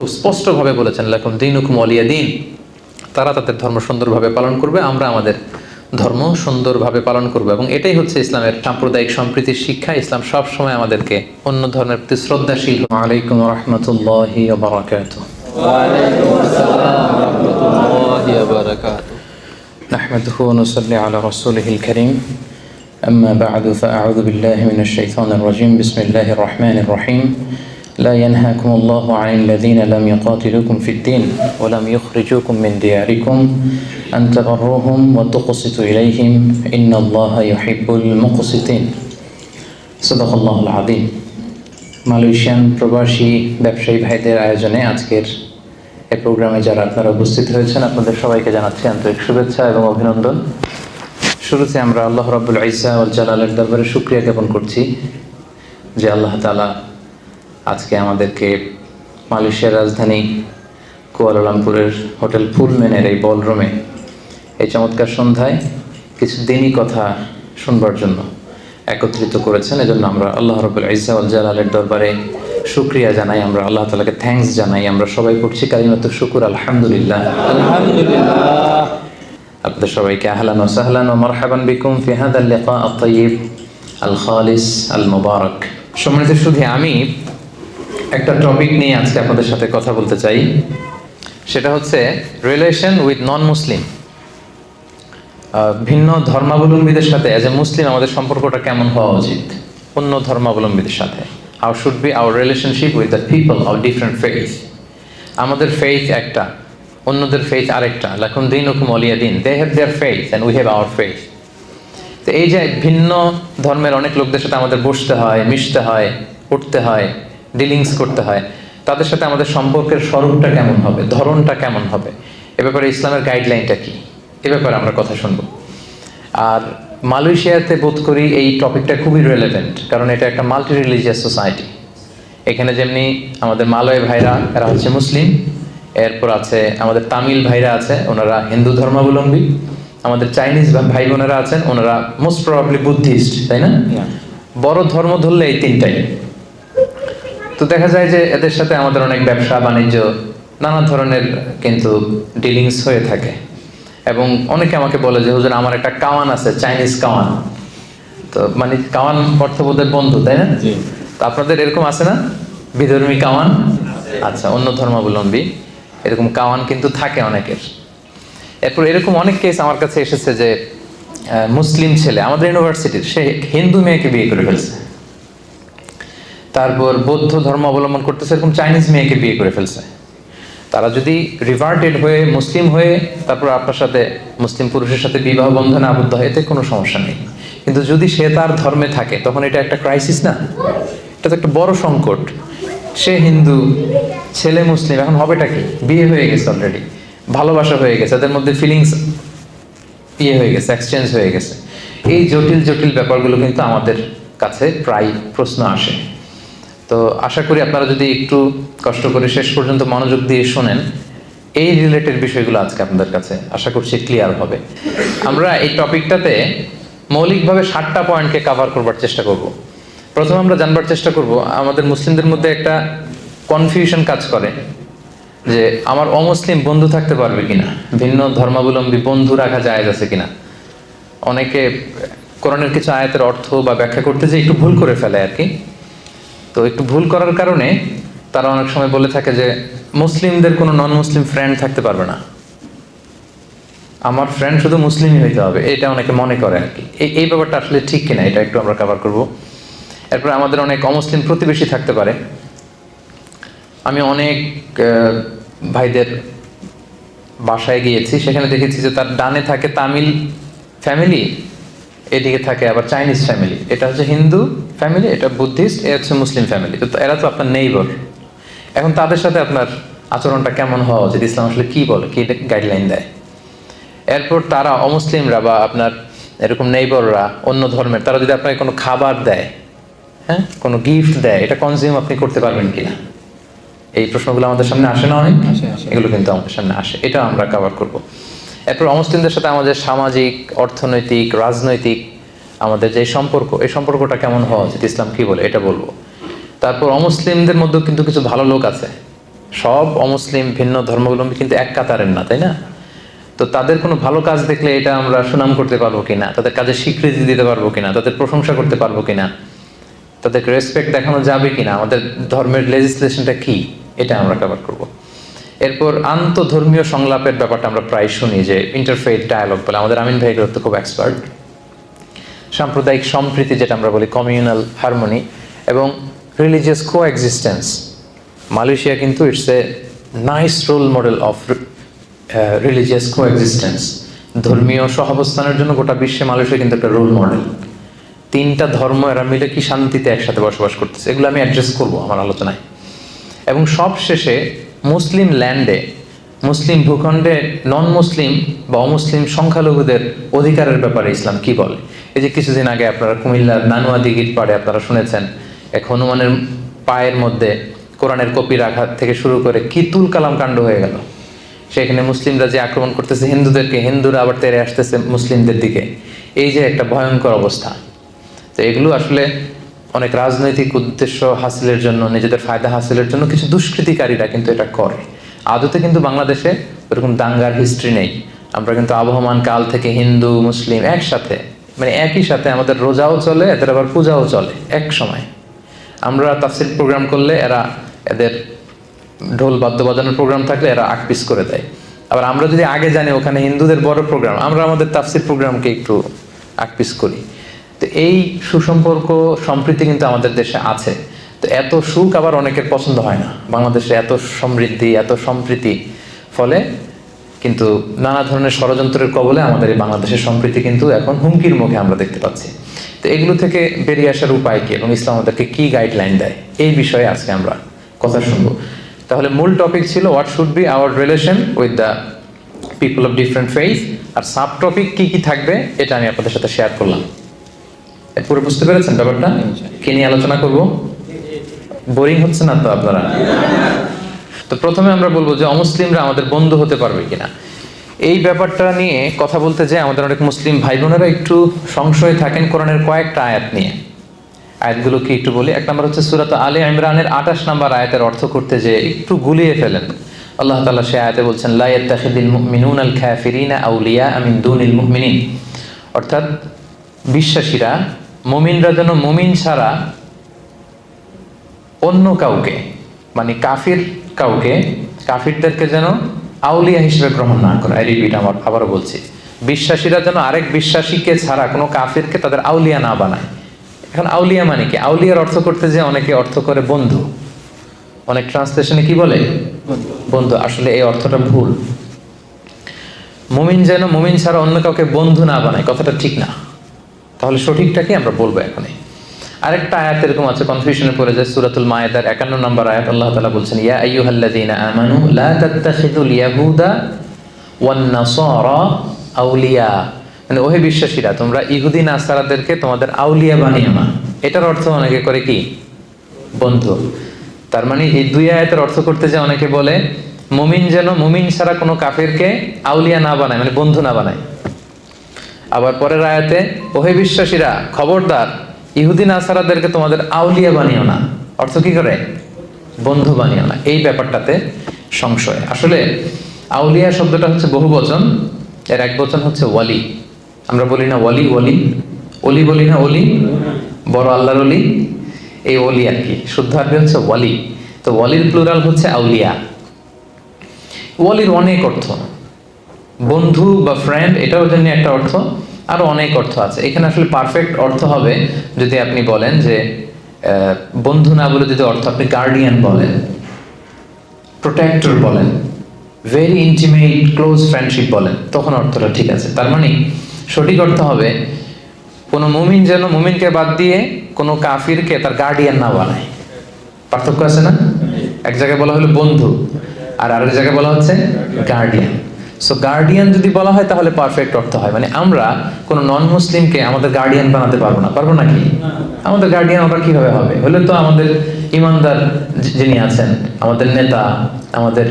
স্পষ্টভাবে বলেছেন লাকুম দীনুকুম ওয়ালিয়া দীন। তারা তাদের ধর্ম সুন্দরভাবে পালন করবে, আমরা আমাদের ধর্ম সুন্দরভাবে পালন করব, এবং এটাই হচ্ছে ইসলামের সাম্প্রদায়িক সম্প্রীতির শিক্ষা। ইসলাম সব সময় আমাদেরকে অন্য ধর্মের প্রতি শ্রদ্ধাশীল। আলাইকুম রহমতুল্লাহি ওয়া বারাকাতুহু। ওয়া আলাইকুম আসসালাম ওয়া রাহমাতুল্লাহি ওয়া বারাকাতুহু। নাহমাদুহু ওয়া নুসাল্লি আলা রাসূলিহিল কারীম। আম্মা বা'দু ফাআউযু বিল্লাহি মিনাশ শাইতানির রাজীম। বিসমিল্লাহির রাহমানির রাহিম। لا ينهاكم الله عن الذين لم يقاتلوكم في الدين ولم يخرجوكم من دياركم أن تبروهم وتقسطوا إليهم إن الله يحب المقسطين صدق الله العظيم। মালয়েশিয়ান প্রবাসী ব্যবসায়ী ভাইদের আয়োজনে আজকের এই প্রোগ্রামে যারা আপনারা উপস্থিত হয়েছেন, আপনাদের সবাইকে জানাচ্ছি আন্তরিক শুভেচ্ছা এবং অভিনন্দন। শুরুতে আমরা আল্লাহ রাব্বুল ইজ্জা ওয়াল জালালের দরবারে শুকরিয়া জ্ঞাপন করছি যে আল্লাহ তাআলা আজকে আমাদেরকে মালয়েশিয়ার রাজধানী কুয়ালালামপুরের হোটেল পুলম্যানের এই বলরুমে এই চমৎকার সন্ধ্যায় কিছু দিনই কথা শুনবার জন্য একত্রিত করেছেন। এজন্য আমরা আল্লাহ রাব্বুল ইজ্জা ওয়াল জালালের দরবারে শুকরিয়া জানাই, আমরা আল্লাহ তাআলাকে থ্যাঙ্কস জানাই। আমরা সবাই পড়ছি কালিমাতু শুকুর আলহামদুলিল্লাহ। আলহামদুলিল্লাহ। আপনাদের সবাইকে আহলান ওয়া সাহলান ওয়া মারহাবান বিকুম ফি হাদাল লিকা আত-তাইয়িব আল খালিস আল মুবারক। সম্মানিত শুধু আমি একটা টপিক নিয়ে আজকে আপনাদের সাথে কথা বলতে চাই, সেটা হচ্ছে রিলেশন উইথ নন মুসলিম। ভিন্ন ধর্মাবলম্বীদের সাথে অ্যাজ এ মুসলিম আমাদের সম্পর্কটা কেমন হওয়া উচিত অন্য ধর্মাবলম্বীদের সাথে। How should be our relationship with the people of different faith. আমাদের ফেইথ একটা, অন্যদের ফেইথ আরেকটা। লাকুম দীনুকুম ওয়ালিয়া দীন। They have their faith and we have our faith. তো এই যে ভিন্ন ধর্মের অনেক লোকদের সাথে আমাদের বসতে হয়, মিশতে হয়, উঠতে হয়, ডিলিংস করতে হয়, তাদের সাথে আমাদের সম্পর্কের স্বরূপটা কেমন হবে, ধরনটা কেমন হবে, এ ব্যাপারে ইসলামের গাইডলাইনটা কি, এ ব্যাপারে আমরা কথা শুনবো। আর মালয়েশিয়াতে বোধ করি এই টপিকটা খুবই রেলেভেন্ট, কারণ এটা একটা মাল্টি রিলিজিয়াস সোসাইটি। এখানে যেমনি আমাদের মালয় ভাইরা, এরা হচ্ছে মুসলিম, এরপর আছে আমাদের তামিল ভাইরা আছে, ওনারা হিন্দু ধর্মাবলম্বী, আমাদের চাইনিজ ভাই বোনেরা আছেন, ওনারা মোস্ট প্রবাবলি বুদ্ধিস্ট, তাই না? বড় ধর্ম ধরলে এই তিনটাই। তো দেখা যায় যে এদের সাথে আমাদের অনেক ব্যবসা বাণিজ্য, নানা ধরনের কিন্তু ডিলিংস হয়ে থাকে। এবং অনেকে আমাকে বলে যে হুজুর আমার একটা কাওয়ান আছে, চাইনিজ কাওয়ান। তো মানে কাওয়ান অর্থবোধের বন্ধু, তাই না? তো আপনাদের এরকম আছে না বিধর্মী কাওয়ান? আচ্ছা, অন্য ধর্মাবলম্বী এরকম কাওয়ান কিন্তু থাকে অনেকের। এরপর এরকম অনেক কেস আমার কাছে এসেছে যে মুসলিম ছেলে আমাদের ইউনিভার্সিটির, সে হিন্দু মেয়েকে বিয়ে করে ফেলছে। তারপর বৌদ্ধ ধর্ম অবলম্বন করতেছে, এরকম চাইনিজ মেয়েকে বিয়ে করে ফেলছে। তারা যদি রিভার্টেড হয়ে মুসলিম হয়ে তারপর আপনার সাথে মুসলিম পুরুষের সাথে বিবাহ বন্ধনে আবদ্ধ হয়, এতে কোনো সমস্যা নেই। কিন্তু যদি সে তার ধর্মে থাকে তখন এটা একটা ক্রাইসিস না? এটা তো একটা বড় সংকট। সে হিন্দু, ছেলে মুসলিম, এখন হবেটা কি? বিয়ে হয়ে গেছে অলরেডি, ভালোবাসা হয়ে গেছে, এদের মধ্যে ফিলিংস ইয়ে হয়ে গেছে, এক্সচেঞ্জ হয়ে গেছে। এই জটিল জটিল ব্যাপারগুলো কিন্তু আমাদের কাছে প্রায় প্রশ্ন আসে। তো আশা করি আপনারা যদি একটু কষ্ট করে শেষ পর্যন্ত মনোযোগ দিয়ে শোনেন, এই রিলেটেড বিষয়গুলো আজকে আপনাদের কাছে আশা করছি ক্লিয়ার হবে। আমরা এই টপিকটাতে মৌলিকভাবে 7টা পয়েন্টকে কভার করবার চেষ্টা করব। প্রথমে আমরা জানবার চেষ্টা করব, আমাদের মুসলিমদের মধ্যে একটা কনফিউশন কাজ করে যে আমার অমুসলিম বন্ধু থাকতে পারবে কিনা, ভিন্ন ধর্মাবলম্বী বন্ধু রাখা জায়েজ আছে কিনা। অনেকে কোরআনের কিছু আয়াতের অর্থ বা ব্যাখ্যা করতে যে একটু ভুল করে ফেলে আর কি। তো একটু ভুল করার কারণে তারা অনেক সময় বলে থাকে যে মুসলিমদের কোনো নন মুসলিম ফ্রেন্ড থাকতে পারবে না, আমার ফ্রেন্ড শুধু মুসলিমই হইতে হবে, এটা অনেকে মনে করে আর কি। এই ব্যাপারটা আসলে ঠিক কিনা এটা একটু আমরা কভার করব। এরপর আমাদের অনেক অমুসলিম প্রতিবেশী থাকতে পারে। আমি অনেক ভাইদের বাসায় গিয়েছি, সেখানে দেখেছি যে তার ডানে থাকে তামিল ফ্যামিলি, এদিকে থাকে আবার চাইনিজ ফ্যামিলি। এটা হচ্ছে হিন্দু ফ্যামিলি, এটা বুদ্ধিস্ট, এ হচ্ছে মুসলিম ফ্যামিলি। তো এরা তো আপনার নেইবার। এখন তাদের সাথে আপনার আচরণটা কেমন হওয়া উচিত, ইসলাম আসলে কি বলে, কি গাইডলাইন দেয়। এরপর তারা অমুসলিমরা বা আপনার এরকম নেইবাররা অন্য ধর্মের, তারা যদি আপনাকে কোনো খাবার দেয়, হ্যাঁ, কোনো গিফট দেয়, এটা কনজিউম আপনি করতে পারবেন কিনা, এই প্রশ্নগুলো আমাদের সামনে আসে না অনেক? এগুলো কিন্তু আমাদের সামনে আসে, এটা আমরা কভার করব। এরপর অমুসলিমদের সাথে আমাদের সামাজিক, অর্থনৈতিক, রাজনৈতিক আমাদের যে সম্পর্ক, এই সম্পর্কটা কেমন হওয়া উচিত, ইসলাম কি বলে এটা বলবো। তারপর অমুসলিমদের মধ্যেও কিন্তু কিছু ভালো লোক আছে, সব অমুসলিম ভিন্ন ধর্মাবলম্বী কিন্তু এক কাতারের না, তাই না? তো তাদের কোনো ভালো কাজ দেখলে এটা আমরা সুনাম করতে পারবো কিনা, তাদের কাজের স্বীকৃতি দিতে পারবো কিনা, তাদের প্রশংসা করতে পারবো কিনা, তাদেরকে রেসপেক্ট দেখানো যাবে কিনা, আমাদের ধর্মের লেজিসলেশনটা কি, এটা আমরা কভার করব। এরপর আন্তধর্মীয় সংলাপের ব্যাপারটা আমরা প্রায় শুনি, যে ইন্টারফেথ ডায়ালগ বলে, আমাদের আমিন ভাই এগুলো তো খুব এক্সপার্ট। সাম্প্রদায়িক সম্প্রীতি যেটা আমরা বলি, কমিউনাল হারমোনি, এবং রিলিজিয়াস কো এক্সিস্টেন্স। মালয়েশিয়া কিন্তু it's a nice role model of religious coexistence. ধর্মীয় সহাবস্থানের জন্য গোটা বিশ্বে মালয়েশিয়া কিন্তু একটা রোল মডেল। 3টা ধর্ম এরা মিলে কি শান্তিতে একসাথে বসবাস করতেছে, এগুলো আমি অ্যাড্রেস করবো আমার আলোচনায়। এবং সব শেষে মুসলিম ল্যান্ডে, মুসলিম ভূখণ্ডে নন মুসলিম বা অমুসলিম সংখ্যালঘুদের অধিকারের ব্যাপারে ইসলাম কি বলে। এই যে কিছুদিন আগে আপনারা কুমিল্লার নানুয়া দিঘির পাড়ে আপনারা শুনেছেন, এক হনুমানের পায়ের মধ্যে কোরআনের কপি রাখা থেকে শুরু করে কি তুল কালাম কাণ্ড হয়ে গেল। সেখানে মুসলিমরা যে আক্রমণ করতেছে হিন্দুদেরকে, হিন্দুরা আবার তেড়ে আসতেছে মুসলিমদের দিকে, এই যে একটা ভয়ঙ্কর অবস্থা। তো এগুলো আসলে অনেক রাজনৈতিক উদ্দেশ্য হাসিলের জন্য, নিজেদের ফায়দা হাসিলের জন্য কিছু দুষ্কৃতিকারীরা কিন্তু এটা করে। আদতে কিন্তু বাংলাদেশে ওরকম দাঙ্গার হিস্ট্রি নেই। আমরা কিন্তু আবহমান কাল থেকে হিন্দু মুসলিম একসাথে, মানে একই সাথে আমাদের রোজাও চলে, এদের আবার পূজাও চলে এক সময়। আমরা তাফসীর প্রোগ্রাম করলে এরা, এদের ঢোল বাদ্য বাজানোর প্রোগ্রাম থাকলে এরা আকপিস করে দেয়। আবার আমরা যদি আগে জানি ওখানে হিন্দুদের বড় প্রোগ্রাম, আমরা আমাদের তাফসীর প্রোগ্রামকে একটু আকপিস করি। তো এই সুসম্পর্ক সম্প্রীতি কিন্তু আমাদের দেশে আছে। তো এত সুখ আবার অনেকের পছন্দ হয় না। বাংলাদেশে এত সমৃদ্ধি, এত সম্প্রীতি, ফলে কিন্তু নানা ধরনের ষড়যন্ত্রের কবলে আমাদের এই বাংলাদেশের সম্প্রীতি কিন্তু এখন হুমকির মুখে আমরা দেখতে পাচ্ছি। তো এগুলো থেকে বেরিয়ে আসার উপায় কি এবং ইসলাম আমাদেরকে কি গাইডলাইন দেয়, এই বিষয়ে আজকে আমরা কথা শুনবো। তাহলে মূল টপিক ছিল what should be our relation with the people of different faith, আর সাব টপিক কি কি থাকবে এটা আমি আপনাদের সাথে শেয়ার করলাম। পুরো বুঝতে পেরেছেন ব্যাপারটা? কি নিয়ে আলোচনা করব? বোরিং হচ্ছে না তো আপনারা? তো প্রথমে আমরা বলবো যে অমুসলিমরা আমাদের বন্ধু হতে পারবে কিনা। এই ব্যাপারটা নিয়ে কথা বলতে যে আমাদের অনেক মুসলিম ভাই বোনেরা একটু সংশয়ে থাকেন কোরআনের কয়েকটা আয়াত নিয়ে। আয়াতগুলো কি একটু বলি। এক নম্বর হচ্ছে সূরা আলে ইমরানের 28 নম্বর আয়াতের অর্থ করতে যে একটু গুলিয়ে ফেলেন। আল্লাহ তাআলা সে আয়াতে বলছেন লা ইয়াত্তাখিযুল মুমিনুনাল কাফিরিনা আউলিয়া মিন দুনিল মুমিনিন, অর্থাৎ বিশ্বাসীরা, মুমিনরা যেন মুমিন ছাড়া অন্য কাউকে, মানে কাফির কাউকে, কাফিরদেরকে যেন আউলিয়া হিসেবে গ্রহণ না করে। আই রিপিট, আবারও বলছি, বিশ্বাসীরা যেন আরেক বিশ্বাসীকে ছাড়া কোনো কাফিরকে তাদের আউলিয়া না বানায়। এখন আউলিয়া মানে কি? আউলিয়ার অর্থ করতে যে অনেকে অর্থ করে বন্ধু, অনেক ট্রান্সলেশনে কি বলে? বন্ধু। আসলে এই অর্থটা ভুল। মুমিন যেন মুমিন ছাড়া অন্য কাউকে বন্ধু না বানায়, কথাটা ঠিক না। তাহলে সঠিকটা কি আমরা বলবো এখনই। আরেকটা আয়াত এরকম আছে, কনফিউশনে পড়ে যায়, সূরাতুল মায়েদার 51 নম্বর আয়াত। আল্লাহ তাআলা বলছেন ইয়া আইয়ুহাল্লাযীনা আমানু লা তাত্তাখিযুল ইয়াহুদা ওয়ান নাসারা আউলিয়া, মানে ওহে বিশ্বাসীরা, তোমরা ইহুদি নাসারাদেরকে তোমাদের আউলিয়া বানিও না। এটার অর্থ অনেকে করে কি? বন্ধু। তার মানে এই দুই আয়াতের অর্থ করতে যে অনেকে বলে মুমিন যেন মুমিন ছাড়া কোনো কাফিরকে আউলিয়া না বানায়, মানে বন্ধু না বানায়। আবার পরের আয়াতে ওহে বিশ্বাসীরা, খবরদার ইহুদি নাসারাদেরকে তোমাদের আউলিয়া বানিও না। অর্থ কি করে? বন্ধু বানিও না। এই ব্যাপারটাতে সংশয়। আসলে আউলিয়া শব্দটা হচ্ছে বহু বচন, এর এক বচন হচ্ছে ওয়ালি। আমরা বলি না ওয়ালি, ওয়ালি ওলি বলি না, ওলি বড় আল্লাহর ওলি, এই ওলি আর কি, শুদ্ধ আরবি হচ্ছে ওয়ালি। তো ওয়ালির প্লুরাল হচ্ছে আউলিয়া। ওয়ালির অনেক অর্থ, বন্ধু বা ফ্রেন্ড এটাও জন্য একটা অর্থ, আরো অনেক অর্থ আছে। এখানে আসলে পারফেক্ট অর্থ হবে যদি আপনি বলেন যে বন্ধু না বলে যদি অর্থ আপনি গার্ডিয়ান বলেন, প্রোটেক্টর বলেন, ভেরি ইন্টিমেট ক্লোজ ফ্রেন্ডশিপ বলেন, তখন অর্থটা ঠিক আছে। তার মানে সঠিক অর্থ হবে কোনো মুমিন যেন মুমিনকে বাদ দিয়ে কোনো কাফিরকে তার গার্ডিয়ান না বানায়। পার্থক্য আছে না? এক জায়গায় বলা হলো বন্ধু, আর আরেক জায়গায় বলা হচ্ছে গার্ডিয়ান। সো গার্ডিয়ান যদি বলা হয় তাহলে পারফেক্ট অর্থ হয়। মানে আমরা কোনো নন মুসলিমকে আমাদের গার্ডিয়ান বানাতে পারবো না। পারবো নাকি? আমাদের গার্ডিয়ান ওটা কিভাবে হবে? হলে তো আমাদের ইমানদার যিনি আছেন, আমাদের নেতা, আমাদের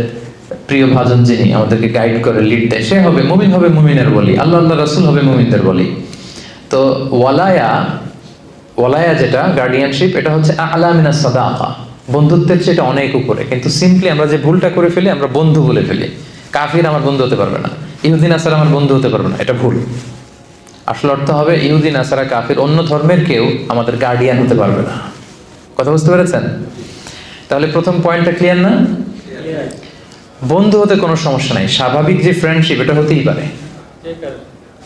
প্রিয় ভাজন যিনি আমাদেরকে গাইড করে লিড দেয়, সে হবে মুমিন, হবে মুমিনের বলি, আল্লাহ আল্লাহ রাসূল হবে মুমিনদের বলি। তো ওয়ালায়া যেটা গার্ডিয়ানশিপ, এটা হচ্ছে আ'লা মিনাস সাদাকা, বন্ধুত্বের চেয়ে এটা অনেক উপরে। কিন্তু সিম্পলি আমরা যে ভুলটা করে ফেলি, আমরা বন্ধু বলে ফেলি। কাফির আমার বন্ধু হতে পারবে না, ইহুদি নাসারা আমার বন্ধু হতে পারবে না, এটা ভুল। আসল অর্থ হবে ইহুদি নাসারা কাফির অন্য ধর্মের কেউ আমাদের গার্ডিয়ান হতে পারবে না। কথা বুঝতে পেরেছেন? তাহলে প্রথম পয়েন্টটা ক্লিয়ার না? বন্ধু হতে কোনো সমস্যা নাই, স্বাভাবিক যে ফ্রেন্ডশিপ এটা হতেই পারে।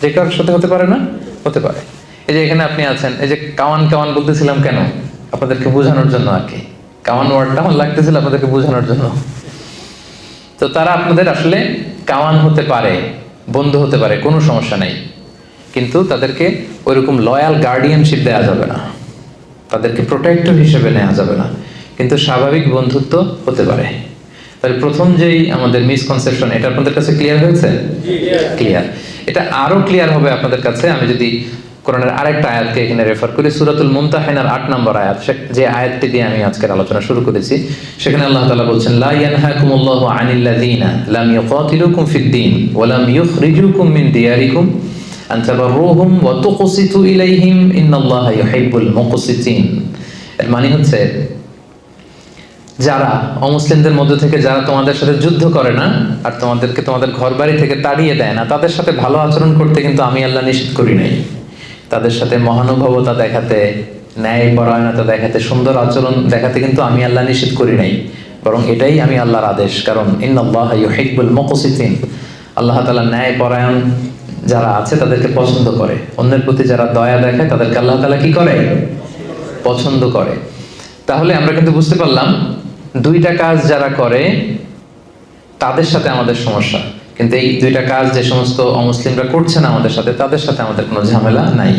যে কারোর সাথে হতে পারে না? হতে পারে। এই যে এখানে আপনি আছেন, এই যে কাওয়ান কাওয়ান বলতেছিলাম কেন? আপনাদেরকে বোঝানোর জন্য আর কি। কাওয়ান ওয়ার্ডটা আমার লাগতেছিল আপনাদেরকে বোঝানোর জন্য। তো তারা আপনাদের আসলে কাওয়ান হতে পারে, বন্ধু হতে পারে, কোনো সমস্যা নাই। কিন্তু তাদেরকে ওইরকম লয়াল গার্ডিয়ানশিপ দেওয়া যাবে না, তাদেরকে প্রোটেক্টর হিসেবে নেওয়া যাবে না, কিন্তু স্বাভাবিক বন্ধুত্ব হতে পারে। তাহলে প্রথম যেই আমাদের মিসকনসেপশন, এটা আপনাদের কাছে ক্লিয়ার হয়েছে? ক্লিয়ার। এটা আরো ক্লিয়ার হবে আপনাদের কাছে আমি যদি কোরআনের আরেকটা আয়াতকে এখানে রেফার করি, সূরাতুল মুমতাহিনার 8 নম্বর আয়াত, যে আয়াতটি দিয়ে আমি আজকের আলোচনা শুরু করেছি। সেখানে আল্লাহ তাআলা বলছেন, লা ইয়ানহাকুমুল্লাহু আনিল্লাযীনা লাম ইউকাতিলুকুম ফিদ-দীন ওয়া লাম ইউখরিজুকুম মিন দিয়ারিকুম আন তাবাররুহুম ওয়া তুকসিতু ইলাইহিম ইন্নাল্লাহা ইউহিব্বুল মুকসিতিন। এর মানে হচ্ছে, যারা অমুসলিমদের মধ্যে থেকে যারা তোমাদের সাথে যুদ্ধ করে না আর তোমাদেরকে তোমাদের ঘরবাড়ি থেকে তাড়িয়ে দেয় না, তাদের সাথে ভালো আচরণ করতে কিন্তু আমি আল্লাহ নিষেধ করি নাই। তাদের সাথে মহানুভবতা দেখাতে, ন্যায় পরায়ণতা দেখাতে, সুন্দর আচরণ দেখাতে কিন্তু আমি আল্লাহ নিষেধ করি নাই, বরং এটাই আমি আল্লাহর আদেশ। কারণ ইন্নাল্লাহা ইউহিব্বুল মুকসিতিন, আল্লাহ তাআলা ন্যায় পরায়ণ যারা আছে তাদেরকে পছন্দ করে। অন্যের প্রতি যারা দয়া দেখায় তাদেরকে আল্লাহ তাআলা কি করে? পছন্দ করে। তাহলে আমরা কিন্তু বুঝতে পারলাম দুইটা কাজ যারা করে তাদের সাথে আমাদের সমস্যা, কিন্তু এই দুইটা কাজ যে সমস্ত অমুসলিমরা করছে না আমাদের সাথে, তাদের সাথে আমাদের কোনো ঝামেলা নাই।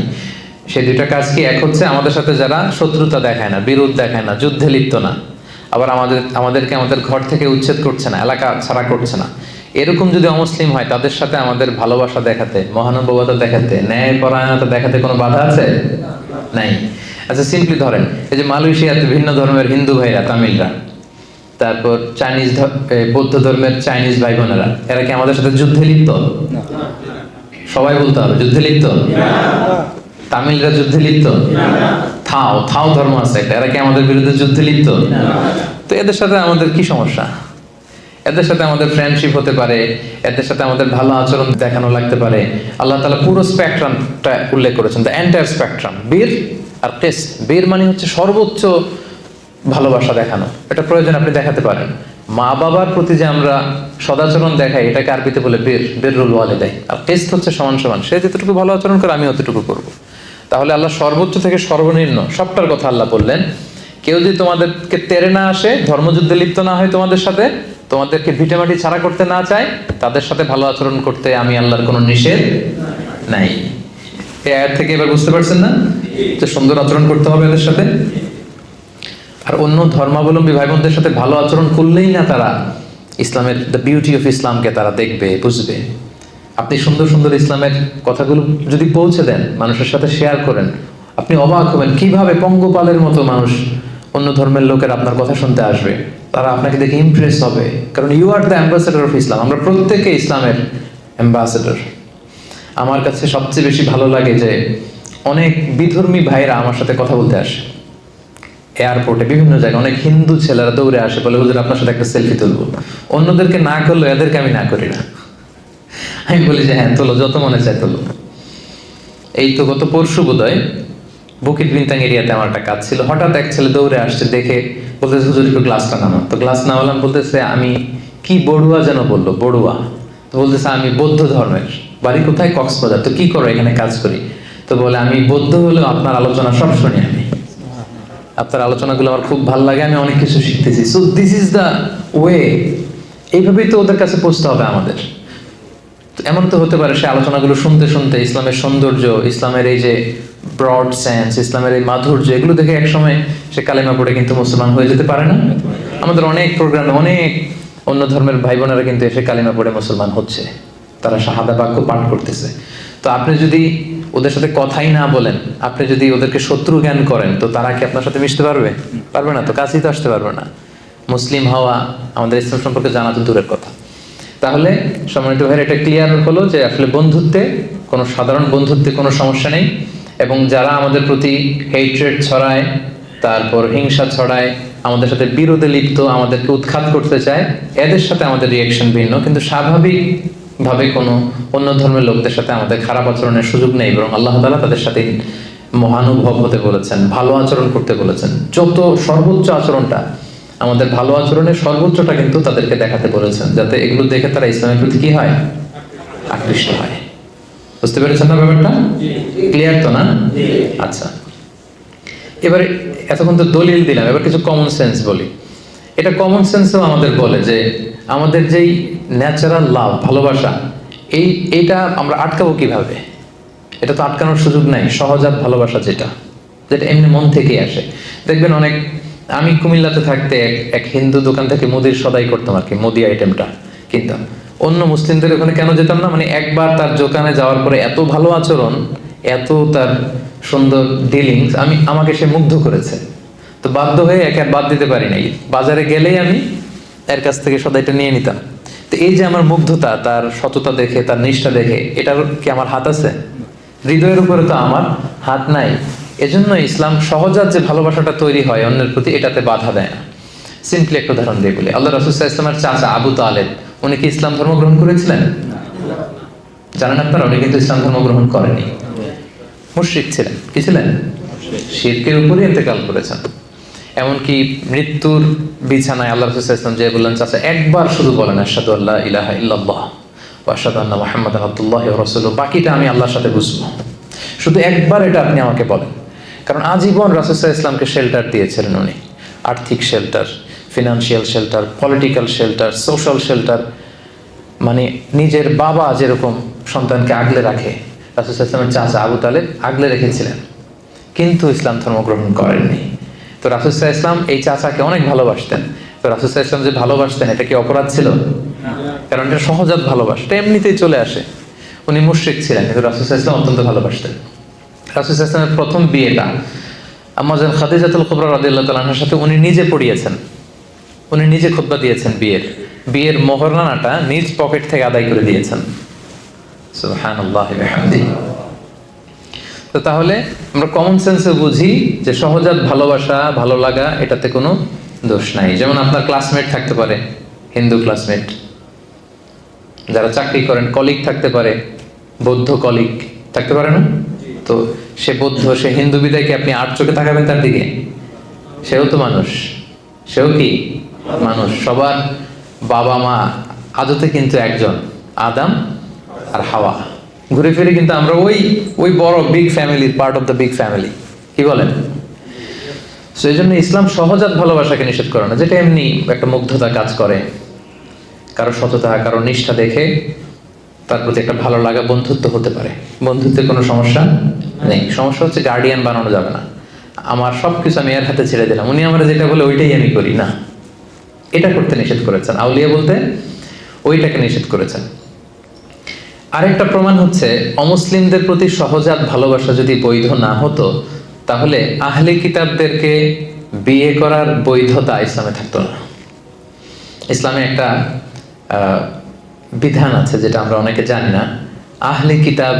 সেই দুইটা কাজ কি? এক হচ্ছে আমাদের সাথে যারা শত্রুতা দেখায় না, বিরোধ দেখায় না, যুদ্ধে লিপ্ত না, আবার আমাদেরকে আমাদের ঘর থেকে উচ্ছেদ করছে না, এলাকা ছাড়া করছে না, এরকম যদি অমুসলিম হয় তাদের সাথে আমাদের ভালোবাসা দেখাতে, মহানুভবতা দেখাতে, ন্যায় পরায়ণতা দেখাতে কোনো বাধা আছে? নাই। আচ্ছা সিম্পলি ধরেন, এই যে মালয়েশিয়াতে ভিন্ন ধর্মের হিন্দু ভাইরা, তামিলরা, তারপর চাইনিজ বৌদ্ধ ধর্মের চাইনিজ ভাই বোনেরা, এরা কি আমাদের সাথে যুদ্ধে লিপ্ত? সবাই বলতে হবে যুদ্ধে লিপ্ত। তামিলরা যুদ্ধে লিপ্ত? থাও ধর্ম আছে একটা, এরা কি আমাদের বিরুদ্ধে যুদ্ধে লিপ্ত? তো এদের সাথে আমাদের কি সমস্যা? এদের সাথে আমাদের ফ্রেন্ডশিপ হতে পারে, এদের সাথে আমাদের ভালো আচরণ দেখানো লাগতে পারে। আল্লাহ তাআলা পুরো স্পেকট্রামটা উল্লেখ করেছেন, দ্য এন্টায়ার স্পেকট্রাম। বীর আর কিস্ত, বীর মানে হচ্ছে সর্বোচ্চ ভালোবাসা দেখানো, এটা প্রয়োজন আপনি দেখাতে পারেন। মা বাবার প্রতি যে আমরা সদাচরণ দেখাই, এটাকে আরবিতে বলে বিররুল ওয়ালিদাইন। আর কিস্ত হচ্ছে সমান সমান, সে যতটুকু ভালো আচরণ করে আমি অতটুকু করব। তাহলে আল্লাহ সর্বোচ্চ থেকে সর্বনিম্ন সবটার কথা আল্লাহ বললেন। কেউ যদি তোমাদেরকে তেড়ে না আসে, ধর্মযুদ্ধে লিপ্ত না হয় তোমাদের সাথে, তোমাদেরকে ভিটেমাটি ছাড়া করতে না চায়, তাদের সাথে ভালো আচরণ করতে আমি আল্লাহর কোনো নিষেধ নাই। এই আয়াত থেকে এবার বুঝতে পারছেন না যে সুন্দর আচরণ করতে হবে এদের সাথে। আর অন্য ধর্মাবলম্বী ভাই বোনদের সাথে ভালো আচরণ করলেই না তারা ইসলামের দ্য বিউটি অফ ইসলামকে তারা দেখবে, বুঝবে। আপনি সুন্দর সুন্দর ইসলামের কথাগুলো যদি পৌঁছে দেন, মানুষের সাথে শেয়ার করেন, আপনি অবাক হবেন কিভাবে পঙ্গপালের মতো মানুষ, অন্য ধর্মের লোকের আপনার কথা শুনতে আসবে, তারা আপনাকে দেখে ইমপ্রেস হবে। কারণ you are the ambassador of Islam. আমরা প্রত্যেকে ইসলামের অ্যাম্বাসেডর। আমার কাছে সবচেয়ে বেশি ভালো লাগে যে অনেক বিধর্মী ভাইরা আমার সাথে কথা বলতে আসে। এয়ারপোর্টে বিভিন্ন জায়গায় অনেক হিন্দু ছেলেরা দৌড়ে আসে, বলে হুজুর আপনার সাথে একটা সেলফি তুলবো। অন্যদেরকে না করলো, এদেরকে আমি না করি না। আমি বলি যে হ্যাঁ তোলো, যত মনে চায় তোলো। এই তো গত পরশু বোধহয় বুকিট বিনতাং এরিয়াতে আমার একটা কাজ ছিল, হঠাৎ এক ছেলে দৌড়ে আসছে, দেখে বলতেছে হুজুর একটু গ্লাসটা নামান। তো গ্লাস নামালাম, বলতেছে আমি কি বড়ুয়া যেন বললো, বড়ুয়া। তো বলতেছে আমি বৌদ্ধ ধর্মের, বাড়ি কোথায়? কক্সবাজার। তো কি করো? এখানে কাজ করি। তো বলে আমি বৌদ্ধ হলেও আপনার আলোচনা সব শুনি, আমি আপনার আলোচনাগুলো আমার খুব ভালো লাগে, আমি অনেক কিছু শিখতেছি। So this is the way. এইভাবেই তো ওদের কাছে পৌঁছতে হবে আমাদের। এমন তো হতে পারে সে আলোচনাগুলো শুনতে শুনতে ইসলামের সৌন্দর্য, ইসলামের এই যে ব্রড সেন্স, ইসলামের এই মাধুর্য, এগুলো দেখে একসময় সে কালেমা পড়ে কিন্তু মুসলমান হয়ে যেতে পারে না? আমাদের অনেক প্রোগ্রামে অনেক অন্য ধর্মের ভাই বোনেরা কিন্তু এসে কালেমা পড়ে মুসলমান হচ্ছে, তারা শাহাদা বাক্য পাঠ করতেছে। তো আপনি যদি ওদের সাথে কথাই না বলেন, আপনি যদি ওদেরকে শত্রু জ্ঞান করেন, তো তারা কি আপনার সাথে মিশতে পারবে? পারবে না, তো কাছেই তো আসতে পারবে না। মুসলিম হওয়া, আমাদের ইসলাম সম্পর্কে জানা তো দূরের কথা। তাহলে সম্মানিত ভাইয়ের এটা ক্লিয়ার হলো যে আসলে বন্ধুত্বে, কোনো সাধারণ বন্ধুত্বে কোনো সমস্যা নেই। এবং যারা আমাদের প্রতি হেট্রেড ছড়ায়, তারপর হিংসা ছড়ায়, আমাদের সাথে বিরোধে লিপ্ত, আমাদেরকে উৎখাত করতে চায়, এদের সাথে আমাদের রিয়াকশন ভিন্ন। কিন্তু স্বাভাবিকভাবে কোনো অন্য ধর্মের লোকদের সাথে আমাদের খারাপ আচরণের সুযোগ নেই, বরং আল্লাহ তাআলা তাদের সাথে মহানুভব হতে বলেছেন, ভালো আচরণ করতে বলেছেন। যত সর্বোচ্চ আচরণটা, আমাদের ভালো আচরণের সর্বোচ্চটা কিন্তু তাদেরকে দেখাতে বলেছেন, যাতে এগুলো দেখে তারা ইসলামের প্রতি কি হয়, আকৃষ্ট হয়। বুঝতে পেরেছেন না ব্যাপারটা? ক্লিয়ার তো না? আচ্ছা, এবারে এতক্ষণ তো দলিল দিলাম, এবার কিছু কমন সেন্স বলি। এটা কমন সেন্সও আমাদের বলে যে আমাদের যেই ন্যাচারাল লাভ, ভালোবাসা, এইটা আমরা আটকাবো কিভাবে? এটা তো আটকানোর সুযোগ নাই। সহজাত ভালোবাসা যেটা এমনি মন থেকেই আসে। দেখবেন অনেক, আমি কুমিল্লাতে থাকতে এক হিন্দু দোকান থেকে মুদির সদাই করতাম আর কি, মুদি আইটেমটা কিনতাম। অন্য মুসলিমদের ওখানে কেন যেতাম না, মানে একবার তার দোকানে যাওয়ার পরে এত ভালো আচরণ, এত তার সুন্দর ডিলিংস, আমাকে সে মুগ্ধ করেছে। তো বাধ্য হয়ে একে আর বাদ দিতে পারি নাই। বাজারে গেলেই আমি এর কাছ থেকে সদাইটা নিয়ে নিতাম। তো এই যে আমার মুগ্ধতা, তার সততা দেখে, তার নিষ্ঠা দেখে, এটার কি আমার হাত আছে? হৃদয়ের উপরে তো আমার হাত নাই। এজন্য ইসলাম সহজাত যে ভালোবাসাটা তৈরি হয় অন্যের প্রতি, এটাতে বাধা দেয় না। সিম্পলি একটা উদাহরণ দিয়ে বলি, আল্লাহ রাসূল সাল্লাল্লাহু আলাইহি ওয়াসাল্লামের চাচা আবু তালেব, উনি কি ইসলাম ধর্ম গ্রহণ করেছিলেন? জানেন আপনারা? উনি কিন্তু ইসলাম ধর্ম গ্রহণ করেনি, মুশরিক ছিলেন। কি ছিলেন? শিরকের উপরে ইন্তেকাল করেছেন। এমনকি মৃত্যুর বিছানায় আল্লাহ রাসূল সাল্লাল্লাহু আলাইহি ওয়াসাল্লাম যে বললেন, চাচা একবার শুধু বলেন আশহাদু আল্লা ইলাহা ইল্লাল্লাহ ওয়া আশহাদু আন্না মুহাম্মাদান আবদুল্লাহি ওয়া রাসূলুহু, বাকিটা আমি আল্লাহর সাথে বুঝবো, শুধু একবার এটা আপনি আমাকে বলেন। কারণ আজীবন রাসূল সাল্লাল্লাহু আলাইহি ওয়াসাল্লামকে শেল্টার দিয়েছিলেন উনি, আর্থিক shelter, financial shelter, political shelter, social shelter. মানে নিজের বাবা যেরকম সন্তানকে আগলে রাখে, রাসূল সাল্লাল্লাহু আলাইহি ওয়াসাল্লামের চাচা আবু তালেব আগলে রেখেছিলেন, কিন্তু ইসলাম ধর্ম গ্রহণ করেননি। তো রাসূল সাল্লাল্লাহু আলাইহি ওয়াসাল্লাম এই চাচাকে অনেক ভালোবাসতেন। তো রাসূল সাল্লাল্লাহু আলাইহি ওয়াসাল্লাম যে ভালোবাসতেন, এটা কি অপরাধ ছিল? কারণ এটা সহজাত ভালোবাসা, এটা এমনিতেই চলে আসে। উনি মুশরিক ছিলেন, কিন্তু রাসূল সাল্লাল্লাহু আলাইহি ওয়াসাল্লাম অত্যন্ত ভালোবাসতেন। রাসূল সাল্লাল্লাহু আলাইহি ওয়াসাল্লামের প্রথম বিয়েটা আম্মা জান খাদিজাতুল কুবরা রাদিয়াল্লাহু তাআলা আনহার সাথে উনি নিজে পড়িয়েছেন, উনি নিজে খুতবা দিয়েছেন। বিয়ের মোহরানাটা নিজ পকেট থেকে আদায় করে দিয়েছেন। সুবহানাল্লাহি ওয়া বিহামদিহি। তো তাহলে আমরা কমন সেন্সে বুঝি যে সহজাত ভালোবাসা, ভালো লাগা, এটাতে কোনো দোষ নাই। যেমন আপনার ক্লাসমেট থাকতে পারে, হিন্দু ক্লাসমেট, যারা চাকরি করেন, কলিগ থাকতে পারে, বৌদ্ধ কলিগ থাকতে পারে না? তো সে বৌদ্ধ, সে হিন্দু বিদায় কি আপনি আর চোখে তাকাবেন তার দিকে? সেও তো মানুষ, সেও কি মানুষ। সবার বাবা মা আদতে কিন্তু একজন, আদম আর হাওয়া। ঘুরে ফিরে কিন্তু আমরা ওই বড় বিগ ফ্যামিলির part of the big family. কি বলেন? সো এই জন্য ইসলাম সহজাত ভালোবাসাকে নিষেধ করে না, যেটা এমনি একটা মুগ্ধতা কাজ করে, কারো সততা, কারো নিষ্ঠা দেখে তার প্রতি একটা ভালো লাগা, বন্ধুত্ব হতে পারে। বন্ধুত্বে কোনো সমস্যা নেই। সমস্যা হচ্ছে গার্ডিয়ান বানানো যাবে না, আমার সবকিছু আমি এর হাতে ছেড়ে দিলাম, উনি আমরা যেটা বলে ওইটাই আমি করি না, এটা করতে নিষেধ করেছেন। আউলিয়া বলতে ওইটাকে নিষেধ করেছেন। আরেকটা প্রমাণ হচ্ছে, অমুসলিমদের প্রতি সহজাত ভালোবাসা যদি বৈধ না হতো, তাহলে আহলে কিতাবদেরকে বিয়ে করার বৈধতা ইসলামে থাকতো না। ইসলামে একটা বিধান আছে যেটা আমরা অনেকে জানি না। আহলে কিতাব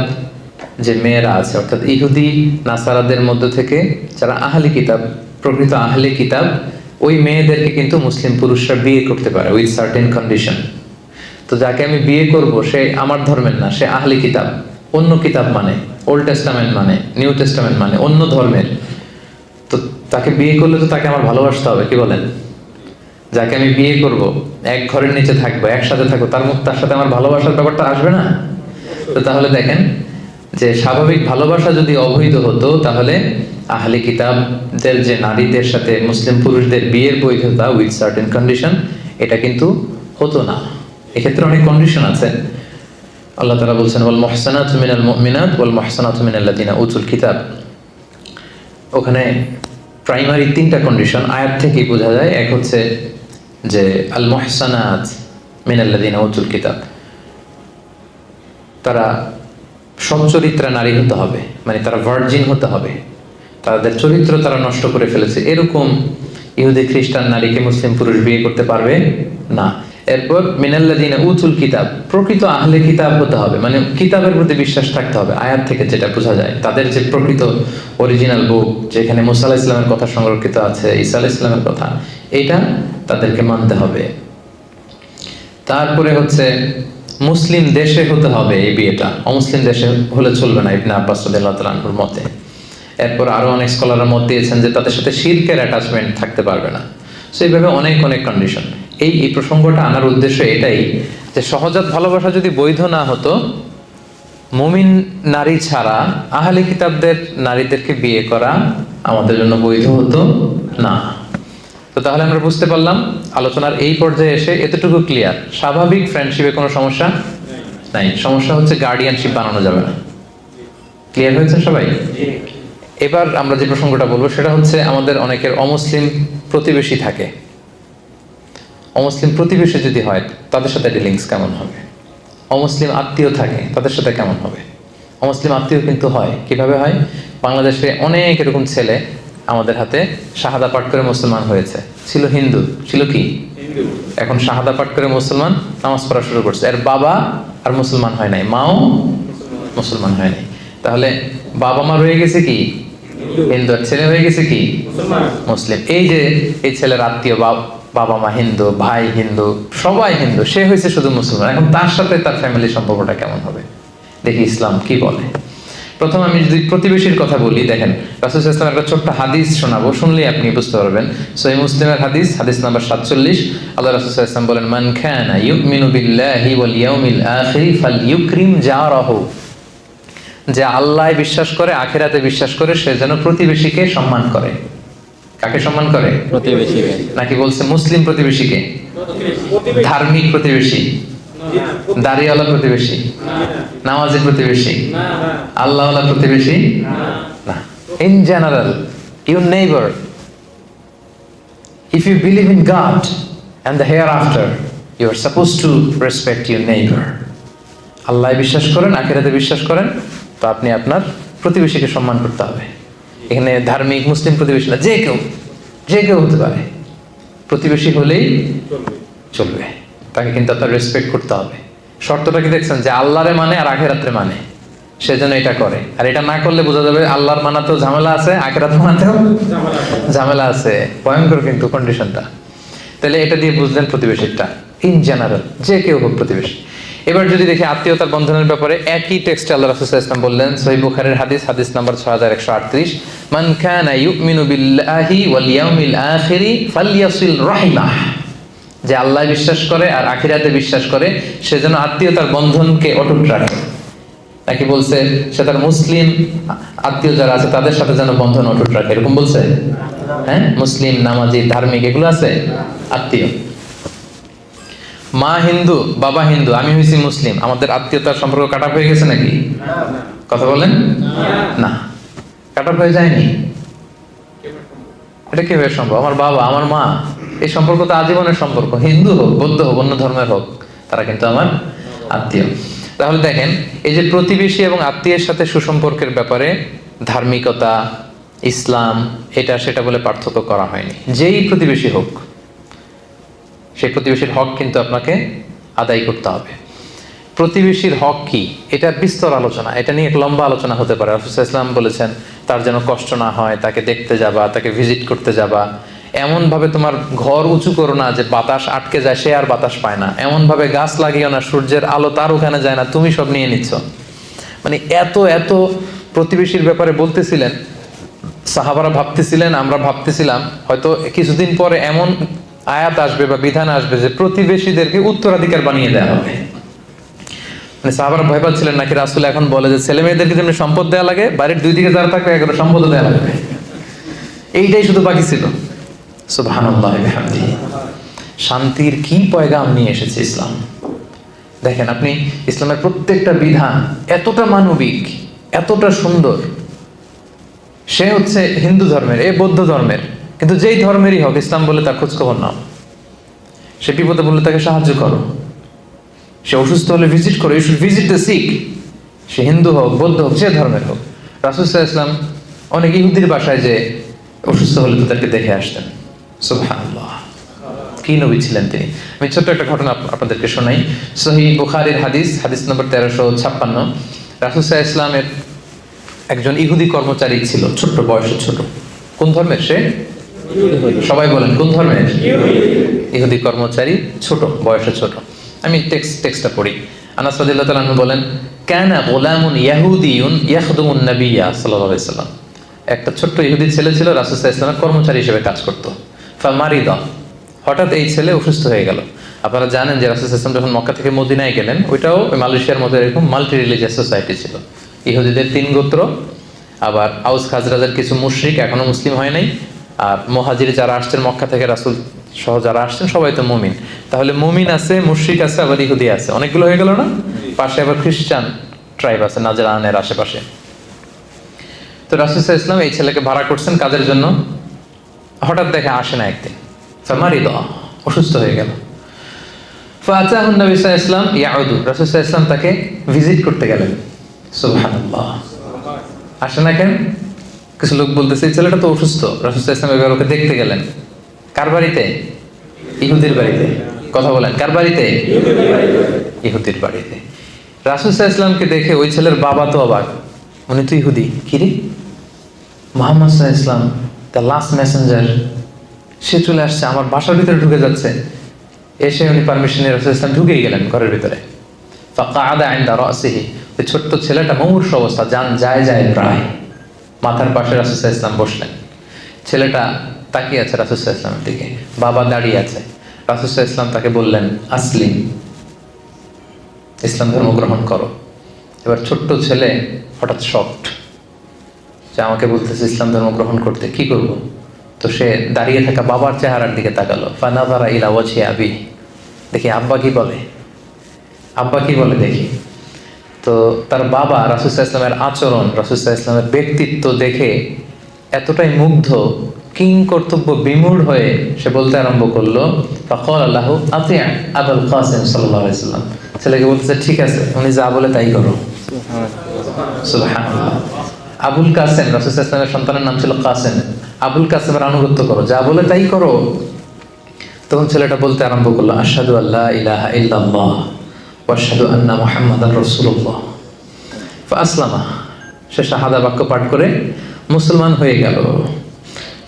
যে মেয়েরা আছে, অর্থাৎ ইহুদি নাসারাদের মধ্য থেকে যারা আহলে কিতাব, প্রকৃত আহলে কিতাব, ওই মেয়েদেরকে কিন্তু মুসলিম পুরুষরা বিয়ে করতে পারে উইথ সার্টেন কন্ডিশন। তো যাকে আমি বিয়ে করব, সে আমার ধর্মের না, সে আহলে কিতাব, অন্য কিতাব মানে ওল্ড টেস্টামেন্ট মানে নিউ টেস্টামেন্ট মানে অন্য ধর্মের। তো তাকে বিয়ে করলে তো তাকে আমার ভালোবাসতে হবে। কি বলেন? যাকে আমি বিয়ে করব, এক ঘরের নিচে থাকবো, একসাথে থাকবো, তার সাথে আমার ভালোবাসার ব্যাপারটা আসবে না? তো তাহলে দেখেন যে স্বাভাবিক ভালোবাসা যদি অবৈধ হতো, তাহলে আহলে কিতাবদের যে নারীদের সাথে মুসলিম পুরুষদের বিয়ের বৈধতা উইথ সার্টেন কন্ডিশন, এটা কিন্তু হতো না। এক্ষেত্রে অনেক কন্ডিশন আছে। আল্লাহ তাআলা বলছেন, ওয়াল মুহসানাতু মিনাল মুমিনাত ওয়াল মুহসানাতু মিনাল্লাযিনা উতুল কিতাব। ওখানে প্রাইমারি 3টা কন্ডিশন আয়াত থেকেই বোঝা যায়। এক হচ্ছে যে আল মুহসানাত মিনাল্লাযিনা উতুল কিতাব, তারা সচ্চরিত্রা নারী হতে হবে, মানে তারা ভার্জিন হতে হবে, তাদের চরিত্র তারা নষ্ট করে ফেলেছে, এরকম ইহুদি খ্রিস্টান নারীকে মুসলিম পুরুষ বিয়ে করতে পারবে না। এরপর মিনাল্লাযিনা উতুল কিতাব, প্রকৃত আহলে কিতাব হতে হবে, মানে কিতাবের প্রতি বিশ্বাস থাকতে হবে। আয়াত থেকে যেটা বোঝা যায়, তাদের যে প্রকৃত অরিজিনাল বুক, যেখানে মুসা আলাইহিস সালামের কথা সংরক্ষিত আছে, ঈসা আলাইহিস সালামের কথা, এটা তাদেরকে মানতে হবে। তারপরে হচ্ছে মুসলিম দেশে হতে হবে এই বিয়েটা, অমুসলিম দেশে হলে চলবে না ইবনে আব্বাস রাদিয়াল্লাহু তাআলা আনহুর মতে। এরপর আরো অনেক স্কলাররা মত দিয়েছেন যে তাদের সাথে শিরকের অ্যাটাচমেন্ট থাকতে পারবে না। সো এইভাবে অনেক অনেক কন্ডিশন। এই প্রসঙ্গটা আনার উদ্দেশ্য এটাই যে সহজাত ভালোবাসা যদি বৈধ না হতো, মুমিন নারী ছাড়া আহলে কিতাবদের নারীদেরকে বিয়ে করা আমাদের জন্য বৈধ হতো না। তো তাহলে আমরা বুঝতে পারলাম আলোচনার এই পর্যায়ে এসে এতটুকু ক্লিয়ার, স্বাভাবিক ফ্রেন্ডশিপে কোনো সমস্যা নাই, সমস্যা হচ্ছে গার্ডিয়ানশিপ বানানো যাবে না। ক্লিয়ার হয়েছে সবাই? এবার আমরা যে প্রসঙ্গটা বলবো সেটা হচ্ছে আমাদের অনেকের অমুসলিম প্রতিবেশী থাকে। অমুসলিম প্রতিবেশী যদি হয় তাদের সাথে ডিলিংস কেমন হবে? অমুসলিম আত্মীয় থাকে তাদের সাথে কেমন হবে? অমুসলিম আত্মীয় কিন্তু হয়, কিভাবে হয়? বাংলাদেশে অনেক এরকম ছেলে আমাদের হাতে শাহাদা পাঠ করে মুসলমান হয়েছে, ছিল হিন্দু, ছিল কি এখন শাহাদা পাঠ করে মুসলমান, নামাজ পড়া শুরু করছে। এর বাবা আর মুসলমান হয় নাই, মাও মুসলমান হয় নাই। তাহলে বাবা মা রয়ে গেছে কি হিন্দু, আর ছেলে হয়ে গেছে কি মুসলিম। এই যে এই ছেলের আত্মীয় বাবা মা হিন্দু, ভাই হিন্দু, সবাই হিন্দু, সে হয়েছে শুধু মুসলমান। এখন তার সাথে তার ফ্যামিলির সম্পর্কটা কেমন হবে? দেখি ইসলাম কি বলে। প্রথম আমি যদি প্রতিবেশীর কথা বলি, দেখেন রাসূল সাল্লাল্লাহু আলাইহি ওয়াসাল্লাম একটা ছোট্ট হাদিস শোনাবো, শুনলেই আপনি বুঝতে পারবেন। সহিহ মুসলিমের হাদিস, হাদিস নাম্বার 47। আল্লাহ রাসূল সাল্লাল্লাহু আলাইহি ওয়াসাল্লাম বলেন, মান কানা ইউমিনু বিল্লাহি ওয়াল ইয়াউমিল আখির ফালইউকরিম জারাহু। যে আল্লাহ বিশ্বাস করে, আখিরাতে বিশ্বাস করে, সে যেন প্রতিবেশীকে সম্মান করে। কাকে সম্মান করে? প্রতিবেশীকে। নাকি বলছে মুসলিম প্রতিবেশীকে? ধার্মিক প্রতিবেশী, দাড়িওয়ালা প্রতিবেশী, নামাজি প্রতিবেশী, আল্লাহওয়ালা প্রতিবেশী না। In general your neighbour, if you believe in God and the hereafter, you are suppose to respect your neighbour. আল্লাহ বিশ্বাস করেন, আখিরাতে বিশ্বাস করেন, তো আপনি আপনার প্রতিবেশীকে সম্মান করতে হবে। এখানে ধার্মিক মুসলিম প্রতিবেশী না, যে কেউ হতে পারে, প্রতিবেশী হলেই চলবে, তাকে কিন্তু আপনার রেসপেক্ট করতে হবে। শর্তটা কি দেখছেন? যে আল্লাহরে মানে আর আখিরাতে মানে, সেজন্য এটা করে। আর এটা না করলে বোঝা যাবে আল্লাহর মানাতেও ঝামেলা আছে, আখিরাত মানাতেও ঝামেলা আছে, ভয়ঙ্কর কিন্তু কন্ডিশনটা। তাহলে এটা দিয়ে বুঝলেন প্রতিবেশীটা ইন জেনারেল, যে কেউ হোক প্রতিবেশী। এবার যদি দেখি আত্মীয়তার বন্ধনের ব্যাপারে, একই টেক্সটে আল্লাহ রাসূল সাল্লাল্লাহু আলাইহি ওয়াসাল্লাম বললেন, সহিহ বুখারীর হাদিস, হাদিস নাম্বার 6138, মান কানা ইউমিনু বিল্লাহি ওয়াল ইয়াউমিল আখিরি ফালইয়াসিল রাহিমাহ। যে আল্লাহ বিশ্বাস করে আর আখিরাতে বিশ্বাস করে, সে যেন আত্মীয়তার বন্ধনকে অটুট রাখে। নাকি বলছে সে তার মুসলিম আত্মীয় যারা আছে তাদের সাথে যেন বন্ধন অটুট রাখে, এরকম বলছে? হ্যাঁ, মুসলিম, নামাজি, ধার্মিক, এগুলো আছে আত্মীয়। মা হিন্দু, বাবা হিন্দু, আমি হয়েছি মুসলিম, আমাদের আত্মীয়তার সম্পর্ক কাটা হয়ে গেছে নাকি? কথা বলেন না, কাটা হয়ে যায়নি। এটা কিভাবে সম্ভব? আমার বাবা, আমার মা, এই সম্পর্ক তো আজীবনের সম্পর্ক। হিন্দু হোক, বৌদ্ধ হোক, অন্য ধর্মের হোক, তারা কিন্তু আমার আত্মীয়। তাহলে দেখেন, এই যে প্রতিবেশী এবং আত্মীয়ের সাথে সুসম্পর্কের ব্যাপারে ধার্মিকতা, ইসলাম, এটা সেটা বলে পার্থক্য করা হয়নি। যেই প্রতিবেশী হোক, সেই প্রতিবেশীর হক কিন্তু আপনাকে আদায় করতে হবে। প্রতিবেশীর হক কি, এটার বিস্তর আলোচনা, এটা নিয়ে এক লম্বা আলোচনা হতে পারে। রাসূল সাল্লাল্লাহু আলাইহি ওয়াসাল্লাম বলেছেন, তার যেন কষ্ট না হয়, তাকে দেখতে যাবা, তাকে ভিজিট করতে যাবা। এমনভাবে তোমার ঘর উঁচু করো না যে বাতাস আটকে যায়, সে আর বাতাস পায় না। এমনভাবে গাছ লাগিও না, সূর্যের আলো তার ওখানে যায় না, তুমি সব নিয়ে নিচ্ছ। মানে এত এত প্রতিবেশীর ব্যাপারে বলতেছিলেন, সাহাবারা ভাবতেছিলেন, আমরা ভাবতেছিলাম হয়তো কিছুদিন পরে এমন আয়াত আসবে বা বিধান আসবে যে প্রতিবেশীদেরকে উত্তরাধিকার বানিয়ে দেওয়া হবে। মানে সাহাবারা ভয় পাচ্ছিলেন নাকি রাসূল এখন বলে যে ছেলে মেয়েদেরকে যেমনি সম্পদ দেওয়া লাগে, বাড়ির দুই দিকে যারা থাকবে একেবারে সম্পদ দেওয়া লাগবে। এইটাই শুধু বাকি ছিল। সুবহানাল্লাহ ওয়া বিহামদিহি। শান্তির কি পয়গাম নিয়ে এসেছে ইসলাম। দেখেন আপনি, ইসলামের প্রত্যেকটা বিধান এতটা মানবিক, এতটা সুন্দর। সে হচ্ছে হিন্দু ধর্মের, এ বৌদ্ধ ধর্মের, কিন্তু যেই ধর্মেরই হোক, ইসলাম বলে তার খোঁজখবর নাও। সে বিপদে বললে তাকে সাহায্য করো, সে অসুস্থ হলে ভিজিট করো, you should visit the sick. সে হিন্দু হোক, বৌদ্ধ হোক, যে ধর্মের হোক। রাসূল সাল্লাল্লাহু আলাইহি ওয়াসাল্লাম অনেক ইহুদির বাসায় যে অসুস্থ হলে তাদেরকে দেখে আসতেন। সুবহানাল্লাহ, কি নবী ছিলেন তিনি। আমি ছোট্ট একটা ঘটনা আপনাদেরকে শোনাই। সহিহ বুখারীর হাদিস, হাদিস নম্বর 1356। রাসূল সাল্লাল্লাহু আলাইহি ওয়াসাল্লামের একজন ইহুদি কর্মচারী ছিল, ছোট্ট বয়সে ছোট। কোন ধর্মের সে? সবাই বলেন কোন ধর্মের? ইহুদি কর্মচারী, ছোট বয়সে ছোট। আমি টেক্সটটা পড়ি। আনাস রাদিয়াল্লাহু তাআলা আনহু বলেন, কানা গুলামুন ইয়াহুদিয়ুন ইয়াখদুমুন নাবিয়্যা সাল্লাল্লাহু আলাইহি সাল্লাম। একটা ছোট্ট ইহুদি ছেলে ছিল, রাসূল সাল্লাল্লাহু আলাইহি ওয়াসাল্লামের কর্মচারী হিসেবে কাজ করত। ফামারিদা, হঠাৎ এই ছেলে অসুস্থ হয়ে গেল। আপনারা জানেন যে রাসূল সাল্লাল্লাহু আলাইহি ওয়াসাল্লাম যখন মক্কা থেকে মদিনায় গেলেন, ওইটাও মালয়েশিয়ার মতো এরকম মাল্টি রিলিজিয়াস সোসাইটি ছিল। ইহুদিদের 3 গোত্র, আবার আউস খাজরাজের কিছু মুশরিক এখনো মুসলিম হয় নাই, আর মুহাজির যারা আসছেন মক্কা থেকে রাসূল সহ যারা আসছেন সবাই তো মুমিন। তাহলে মুমিন আছে, মুশরিক আছে, আবার ইহুদি আছে, অনেকগুলো হয়ে গেল না? পাশে আবার খ্রিস্টান ট্রাইব আছে নাজরানের আশেপাশে। তো রাসূল সাল্লাল্লাহু আলাইহি ওয়াসাল্লাম এই ছেলেকে ভাড়া করছেন কাজের জন্য। হঠাৎ দেখে আসে না একদিন, ফামারিদা, অসুস্থ হয়ে গেল। ফাআতাহু নবী সাল্লাল্লাহু আলাইহি ওয়াসাল্লাম ইয়াউদু, রাসূল সাল্লাল্লাহু আলাইহি ওয়াসাল্লাম তাকে ভিজিট করতে গেলেন। সুবহানাল্লাহ, আসে না কেন? কিছু লোক বলতেছে এই ছেলেটা তো অসুস্থ। রাসূল সাল্লাল্লাহু আলাইহি ওয়াসাল্লাম এবার ওকে দেখতে গেলেন। কার বাড়িতে? ইহুদির বাড়িতে। কথা বলেন, কার বাড়িতে? ইহুদির বাড়িতে। রাসূল সাল্লাল্লাহু আলাইহি ওয়াসাল্লামকে দেখে ওই ছেলের বাবা তো অবাক, উনি তো ইহুদি, কি রে, মুহাম্মদ সাল্লাল্লাহু আলাইহি ওয়াসাল্লাম দ্য লাস্ট মেসেঞ্জার, সে চলে আসছে, আমার বাসার ভিতরে ঢুকে যাচ্ছে। এসে উনি পারমিশনে রাসূল সাল্লাল্লাহু আলাইহি ওয়াসাল্লাম ঢুকেই গেলেন ঘরের ভিতরে। ফাকাআদা ইনদা রাসিহি, ওই ছোট্ট ছেলেটা মুমূর্ষু অবস্থা, জান যায় প্রায়, মাথার পাশে রাসূল সাল্লাল্লাহু আলাইহি ওয়াসাল্লাম বসলেন। ছেলেটা তাকিয়ে আছে রাসূল সাল্লাল্লাহু আলাইহি ওয়াসাল্লামের দিকে, বাবা দাঁড়িয়ে আছে। রাসূল সাল্লাল্লাহু আলাইহি ওয়াসাল্লাম তাকে বললেন, আসলিম, ইসলাম ধর্ম গ্রহণ করো। এবার ছোট্ট ছেলে হঠাৎ শকড, যে আমাকে বলতেছে ইসলাম ধর্ম গ্রহণ করতে, কি করব? তো সে দাঁড়িয়ে থাকা বাবার চেহারার দিকে তাকালো। ফানাযারা ইলা ওয়াজহি আবি, দেখি আব্বা কি বলে, আব্বা কি বলে দেখি। তো তার বাবা রাসূল সাল্লাল্লাহু আলাইহি ওয়াসাল্লামের আচরণ, রাসূল সাল্লাল্লাহু আলাইহি ওয়াসাল্লামের ব্যক্তিত্ব দেখে এতটাই মুগ্ধ, কিং কর্তব্য বিমূঢ় হয়ে সে বলতে আরম্ভ করলো, ফাকালা লাহু আতি' আবুল কাসিম সাল্লাল্লাহু আলাইহি ওয়াসাল্লাম। ছেলেকে বলতেছে, ঠিক আছে, উনি যা বলে তাই করো। সুবহানাল্লাহ। আবুল কাসেম, রাসূল সাল্লাল্লাহু আলাইহি ওয়াসাল্লামের সন্তানের নাম ছিল কাসেম। আবুল কাসেমের আনুগত্য করো, যা বলে তাই করো। তখন ছেলেটা বলতে আরম্ভ করলো, আশহাদু আল্লা ইলাহা ইল্লাল্লাহ ওয়া আশহাদু আন্না মুহাম্মাদার রাসূলুল্লাহ। ফাআসলামা, সে শাহাদা বাক্য পাঠ করে মুসলমান হয়ে গেল।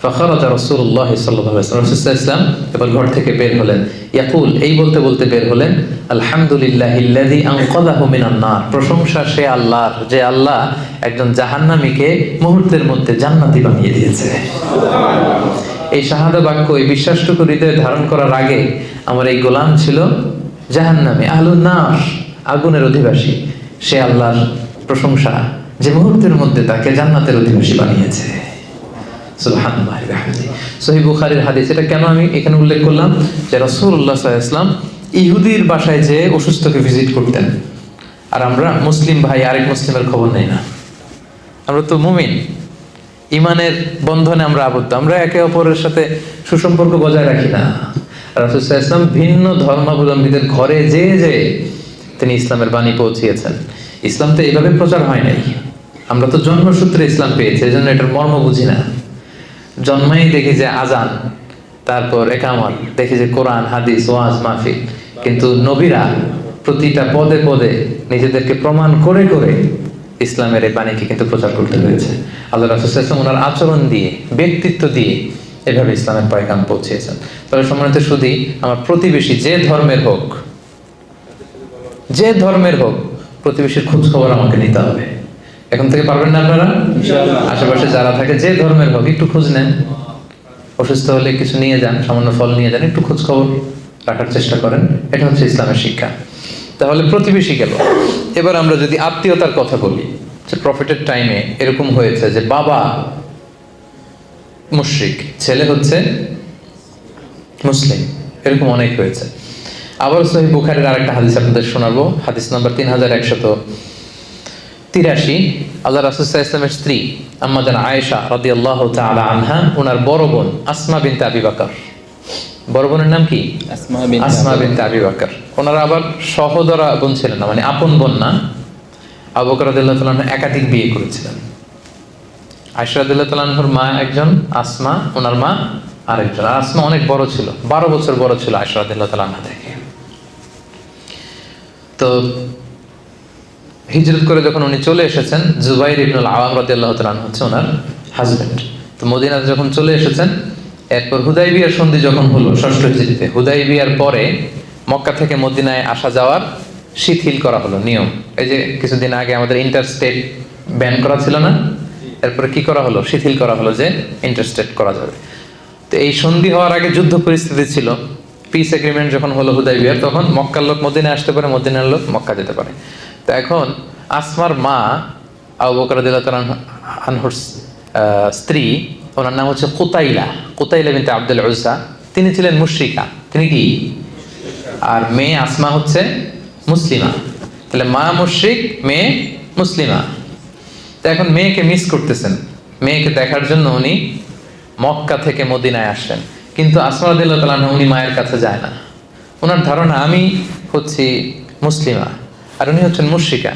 ফাখারাজা রাসূলুল্লাহ সাল্লাল্লাহু আলাইহি ওয়াসাল্লাম, রাসূল সাল্লাল্লাহু আলাইহি ওয়াসাল্লাম এবার ঘর থেকে বের হলেন। ইয়াকুল, এই বলতে বলতে বের হলেন, আলহামদুলিল্লাহিল্লাযী আনকাযাহু মিনান নার, প্রশংসা সে আল্লাহর, যে আল্লাহ একজন জাহান্নামীকে মুহূর্তের মধ্যে জান্নাতি বানিয়ে দিয়েছে। এই শাহাদা বাক্য, এই বিশ্বাসটুকু হৃদয়ে ধারণ করার আগে আমার এই গোলাম ছিল জাহান্নামী, আহলুন নার, আগুনের অধিবাসী। সে আল্লাহর প্রশংসা যে মুহূর্তের মধ্যে তাকে জান্নাতের অধিবাসী বানিয়েছে। সুবহানাল্লাহ ওয়া বিহামদিহি। সহিহ বুখারীর হাদিস। এটা কেন আমি এখানে উল্লেখ করলাম, যে রাসূলুল্লাহ সাল্লাল্লাহু আলাইহি ওয়াসাল্লাম ইহুদির বাসায় যে অসুস্থকে ভিজিট করতেন, আর আমরা মুসলিম ভাই আরেক মুসলিমের খবর নেই না। আমরা তো মুমিন, ইমানের বন্ধনে আমরা আবদ্ধ, আমরা একে অপরের সাথে সুসম্পর্ক বজায় রাখি না। রাসূল সাল্লাল্লাহু আলাইহি ওয়াসাল্লাম ভিন্ন ধর্মাবলম্বীদের ঘরে যে তিনি ইসলামের বাণী পৌঁছিয়েছেন। ইসলাম তো এইভাবে প্রচার হয় নাই, আমরা তো জন্মসূত্রে ইসলাম পেয়েছি, এই জন্য এটার মর্ম বুঝি না। জন্মেই দেখি যে আজান, তারপর একামত, দেখি যে কোরআন, হাদিস, ওয়াজ, মাহফিল, কিন্তু নবীরা প্রতিটা পদে পদে নিজেদেরকে প্রমাণ করে করে ইসলামের এই বাণীকে কিন্তু প্রচার করতে হয়েছে। আল্লাহ রাসূল সাল্লাল্লাহু আলাইহি ওয়াসাল্লাম ওনার আচরণ দিয়ে, ব্যক্তিত্ব দিয়ে এভাবে ইসলামের পয়গাম পৌঁছিয়েছেন। তবে সম্মানিত শুধু আমার প্রতিবেশী যে ধর্মের হোক, যে ধর্মের হোক, প্রতিবেশীর খোঁজ খবর আমাকে নিতে হবে। এখন থেকে পারবেন না আপনারা? আশেপাশে যারা থাকে যে ধর্মের হোক, একটু খোঁজ নেন। অসুস্থ হলে কিছু নিয়ে যান, সামান্য ফল নিয়ে যান, একটু খোঁজ খবর রাখার চেষ্টা করেন। এটা হচ্ছে ইসলামের শিক্ষা। তাহলে প্রতিবেশী গেল। এবার আমরা যদি আত্মীয়তার কথা বলি, যে প্রফেটের টাইমে এরকম হয়েছে যে বাবা মুশরিক, ছেলে হচ্ছে মুসলিম, এরকম অনেক হয়েছে। আবার সহিহ বুখারীর আরেকটা হাদিস আপনাদের শোনাবো, হাদিস নাম্বার 3183। আল্লাহ রাসূল সাল্লাল্লাহু আলাইহি ওয়াসাল্লামের স্ত্রী আম্মা জান আয়েশা রাদিয়াল্লাহু তাআলা আনহা, ওনার বড় বোন আসমা বিনতে আবি বকর, বড় বোনের নাম কি? আসমা বিনতে আবি বকর। ওনারা আবার সহোদরা বোন ছিলেন না, মানে আপন বোন না। আবু বকর রাদিয়াল্লাহু তাআলা একাধিক বিয়ে করেছিলেন। আয়েশা রাদিয়াল্লাহু তাআলার মা একজন, আসমা ওনার মা আরেকজন। আর আসমা অনেক বড় ছিল, 12 বছর বড় ছিল আয়েশা রাদিয়াল্লাহু তাআলা থেকে। তো হিজরত করে যখন উনি চলে এসেছেন, জুবাইর ইবনুল আওয়াম রাদিয়াল্লাহু তাআলা হচ্ছে ওনার হাজবেন্ড। তো মদিনাতে যখন চলে এসেছেন, এরপর হুদাইবিয়ার সন্ধি যখন হলো ষষ্ঠ হিজরিতে, হুদাইবিয়ার পরে মক্কা থেকে মদিনায় আসা যাওয়ার শিথিল করা হলো নিয়ম। এই যে কিছুদিন আগে আমাদের ইন্টারস্টেট ব্যান করা ছিল না, এরপরে কি করা হলো, শিথিল করা হলো যে ইন্টারস্টেট করা যাবে। তো এই সন্ধি হওয়ার আগে যুদ্ধ পরিস্থিতি ছিল, পিস এগ্রিমেন্ট যখন হলো হুদাইবিয়ার, তখন মক্কার লোক মদিনায় আসতে পারে, মদিনার লোক মক্কা যেতে পারে। তো এখন আসমার মা আবু বকর রাদিয়াল্লাহু তাআলা আনহুর স্ত্রী, ওনার নাম হচ্ছে কুতাইলা বিনতে আব্দুল উজ্জা, তিনি ছিলেন মুশরিকা। তিনি কি? আর মেয়ে আসমা হচ্ছে মুসলিমা। তাহলে মা মুশরিক, মেয়ে মুসলিমা। তো এখন মেয়েকে মিস করতেছেন, মেয়েকে দেখার জন্য উনি মক্কা থেকে মদিনায় আসলেন, কিন্তু আসমা রাদিয়াল্লাহু তাআলা আনহা উনি মায়ের কাছে যায় না। ওনার ধারণা আমি হচ্ছি মুসলিমা আর উনি হচ্ছেন মুশরিকা।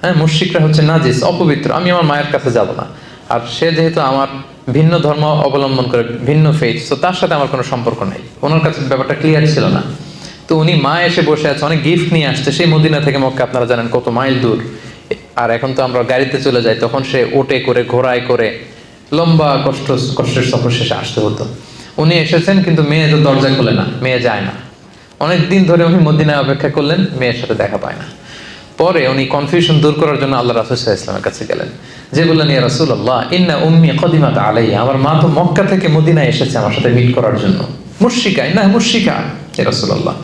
হ্যাঁ, মুশরিকরা হচ্ছে নাজিস, অপবিত্র, আমি আমার মায়ের কাছে যাব না। আর সে যেহেতু আমার ভিন্ন ধর্ম অবলম্বন করে, ভিন্ন ফেথ, তো তার সাথে আমার কোনো সম্পর্ক নেই। ওনার কাছে ব্যাপারটা ক্লিয়ার ছিল না। তো উনি মা এসে বসে আছে, অনেক গিফট নিয়ে আসছে, সেই মদিনা থেকে মক্কা আপনারা জানেন কত মাইল দূর। আর এখন তো আমরা গাড়িতে চলে যাই, তখন সে ওটে করে ঘোড়ায় করে লম্বা কষ্টের সফর শেষে আসতে হতো। উনি এসেছেন, কিন্তু মেয়ে তো দরজা খোলে না, মেয়ে যায় না। অনেক দিন ধরে উনি মদিনায় অপেক্ষা করলেন, মেয়ের সাথে দেখা পায় না। পরে উনি কনফিউশন দূর করার জন্য আল্লাহ রাসূল সাল্লাল্লাহু আলাইহি ওয়াসাল্লামের কাছে গেলেন, যে বললেন, ইয়া রাসূলুল্লাহ, ইন্না উম্মি কদিমাত আলাইয়া, আমার মা তো মক্কা থেকে মদিনায় এসেছে আমার সাথে মিট করার জন্য। মুশরিকা, না মুশরিকা ইয়া রাসূলুল্লাহ,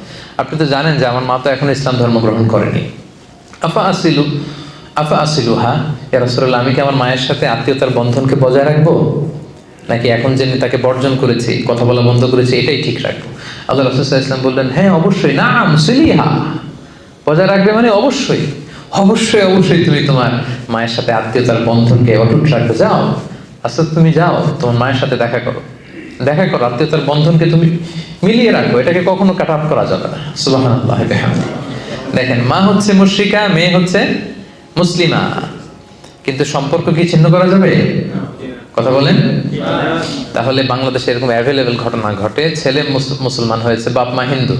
আপনি তো জানেন যে আমার মা তো এখন ইসলাম ধর্ম গ্রহণ করেনি। আফা আসিলুহা ইয়া রাসূলুল্লাহ, আমি কি আমার মায়ের সাথে আত্মীয়তার বন্ধনকে বজায় রাখবো, নাকি এখন যে তাকে বর্জন করেছি, কথা বলা বন্ধ করেছি, এটাই ঠিক রাখবো? আল্লাহ রাসূল সাল্লাল্লাহু আলাইহি ওয়াসাল্লাম বললেন, হ্যাঁ অবশ্যই, নাম সিলিহা, বজায় রাখবে মানে অবশ্যই অবশ্যই অবশ্যই তুমি তোমার মায়ের সাথে আত্মীয়তার বন্ধনকে অটুট রাখবে। যাও, আচ্ছা তুমি যাও, তোমার মায়ের সাথে দেখা করো, আত্মীয়তার বন্ধনকে তুমি মিলিয়ে রাখো, এটাকে কখনো কাট আপ করা যাবে না। সুবহানাল্লাহ। দেখেন, মা হচ্ছে মুশরিকা, মেয়ে হচ্ছে মুসলিমা, কিন্তু সম্পর্ক কি ছিন্ন করা যাবে? কথা বলেন। তাহলে বাংলাদেশে এরকম অ্যাভেলেবেল ঘটনা ঘটে, ছেলে মুসলমান হয়েছে, বাপ মা হিন্দু,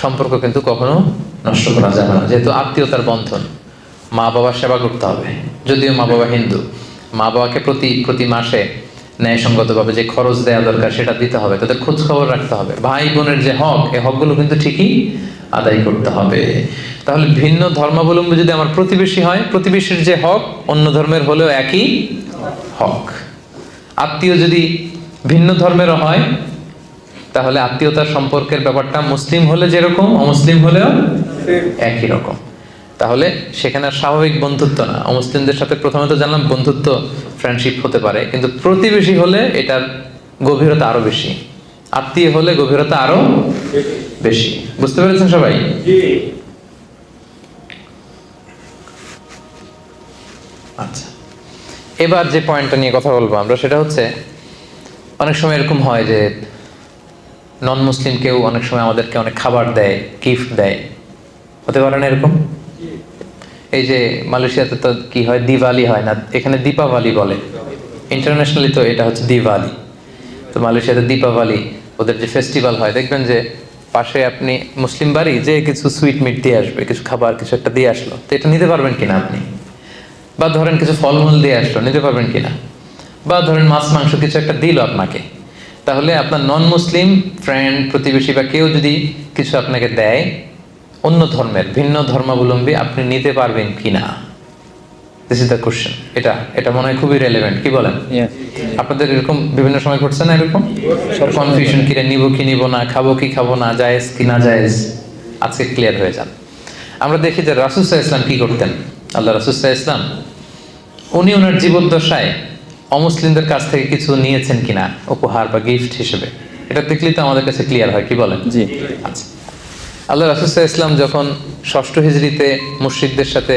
সম্পর্ক কিন্তু কখনো নষ্ট করা যাবে না, যেহেতু আত্মীয়তার বন্ধন। মা বাবার সেবা করতে হবে, যদিও মা বাবা হিন্দু, মা বাবাকে প্রতি মাসে ন্যায়সঙ্গতভাবে যে খরচ দেওয়া দরকার সেটা দিতে হবে, তাদের খোঁজ খবর রাখতে হবে। ভাই বোনের যে হক, এই হকগুলো কিন্তু ঠিকই আদায় করতে হবে। তাহলে ভিন্ন ধর্মাবলম্বী যদি আমার প্রতিবেশী হয়, প্রতিবেশীর যে হক অন্য ধর্মের হলেও একই হক। আত্মীয় যদি ভিন্ন ধর্মেরও হয়, তাহলে আত্মীয়তার সম্পর্কের ব্যাপারটা মুসলিম হলে যেরকম, অমুসলিম হলেও একই রকম। তাহলে সেখানে আর স্বাভাবিক বন্ধুত্ব না। অমুসলিমদের সাথে প্রথমে তো জানলাম বন্ধুত্ব, ফ্রেন্ডশিপ হতে পারে, কিন্তু প্রতিবেশী হলে এটার গভীরতা আরো বেশি, আত্মীয় হলে গভীরতা আরো বেশি। বুঝতে পেরেছেন সবাই? আচ্ছা, এবার যে পয়েন্টটা নিয়ে কথা বলবো আমরা, সেটা হচ্ছে অনেক সময় এরকম হয় যে নন মুসলিম কেউ অনেক সময় আমাদেরকে অনেক খাবার দেয়, গিফট দেয়, হতে পারে না এরকম? এই যে মালয়েশিয়াতে তো কি হয়, দিওয়ালি হয় না, এখানে দীপাবলি বলে, ইন্টারন্যাশনালি তো এটা হচ্ছে দিওয়ালি। তো মালয়েশিয়াতে দীপাবলি ওদের যে ফেস্টিভ্যাল হয়, দেখবেন যে পাশে আপনি মুসলিম বাড়ি, যে কিছু সুইট মিট দিয়ে আসবে, কিছু খাবার কিছু একটা দিয়ে আসলো, তো এটা নিতে পারবেন কিনা আপনি? বা ধরেন কিছু ফলমূল দিয়ে আসলো, নিতে পারবেন কিনা? বা ধরেন মাছ মাংস কিছু একটা দিল আপনাকে, তাহলে আপনার নন মুসলিম ফ্রেন্ড, প্রতিবেশী বা কেউ যদি কিছু আপনাকে দেয় অন্য ধর্মের, ভিন্ন ধর্মাবলম্বী, আপনি নিতে পারবেন কিনা? This is the question. এটা মনে হয় খুবই রেলেভেন্ট, কি বলেন? আপনাদের এরকম বিভিন্ন সময় ঘটছে না এরকম কনফিউশন, কিরে নিব কি নিব না, খাবো কি খাবো না, জায়েজ কি না জায়েজ? আজকে ক্লিয়ার হয়ে যান। আমরা দেখি যে রাসূল সাল্লাল্লাহু আলাইহি ওয়াসাল্লাম কি করতেন। আল্লাহ রাসূল সাল্লাল্লাহু আলাইহি ওয়াসাল্লাম উনি ওনার জীবদ্দশায় অমুসলিমদের কাছ থেকে কিছু নিয়েছেন কিনা উপহার বা গিফট হিসেবে, এটা দেখলেই তো আমাদের কাছে ক্লিয়ার হয়, কি বলেন? জি। আচ্ছা, আল্লাহ রাসূল সাল্লাল্লাহু আলাইহি ওয়াসাল্লাম যখন ষষ্ঠ হিজরিতে মুশরিকদের সাথে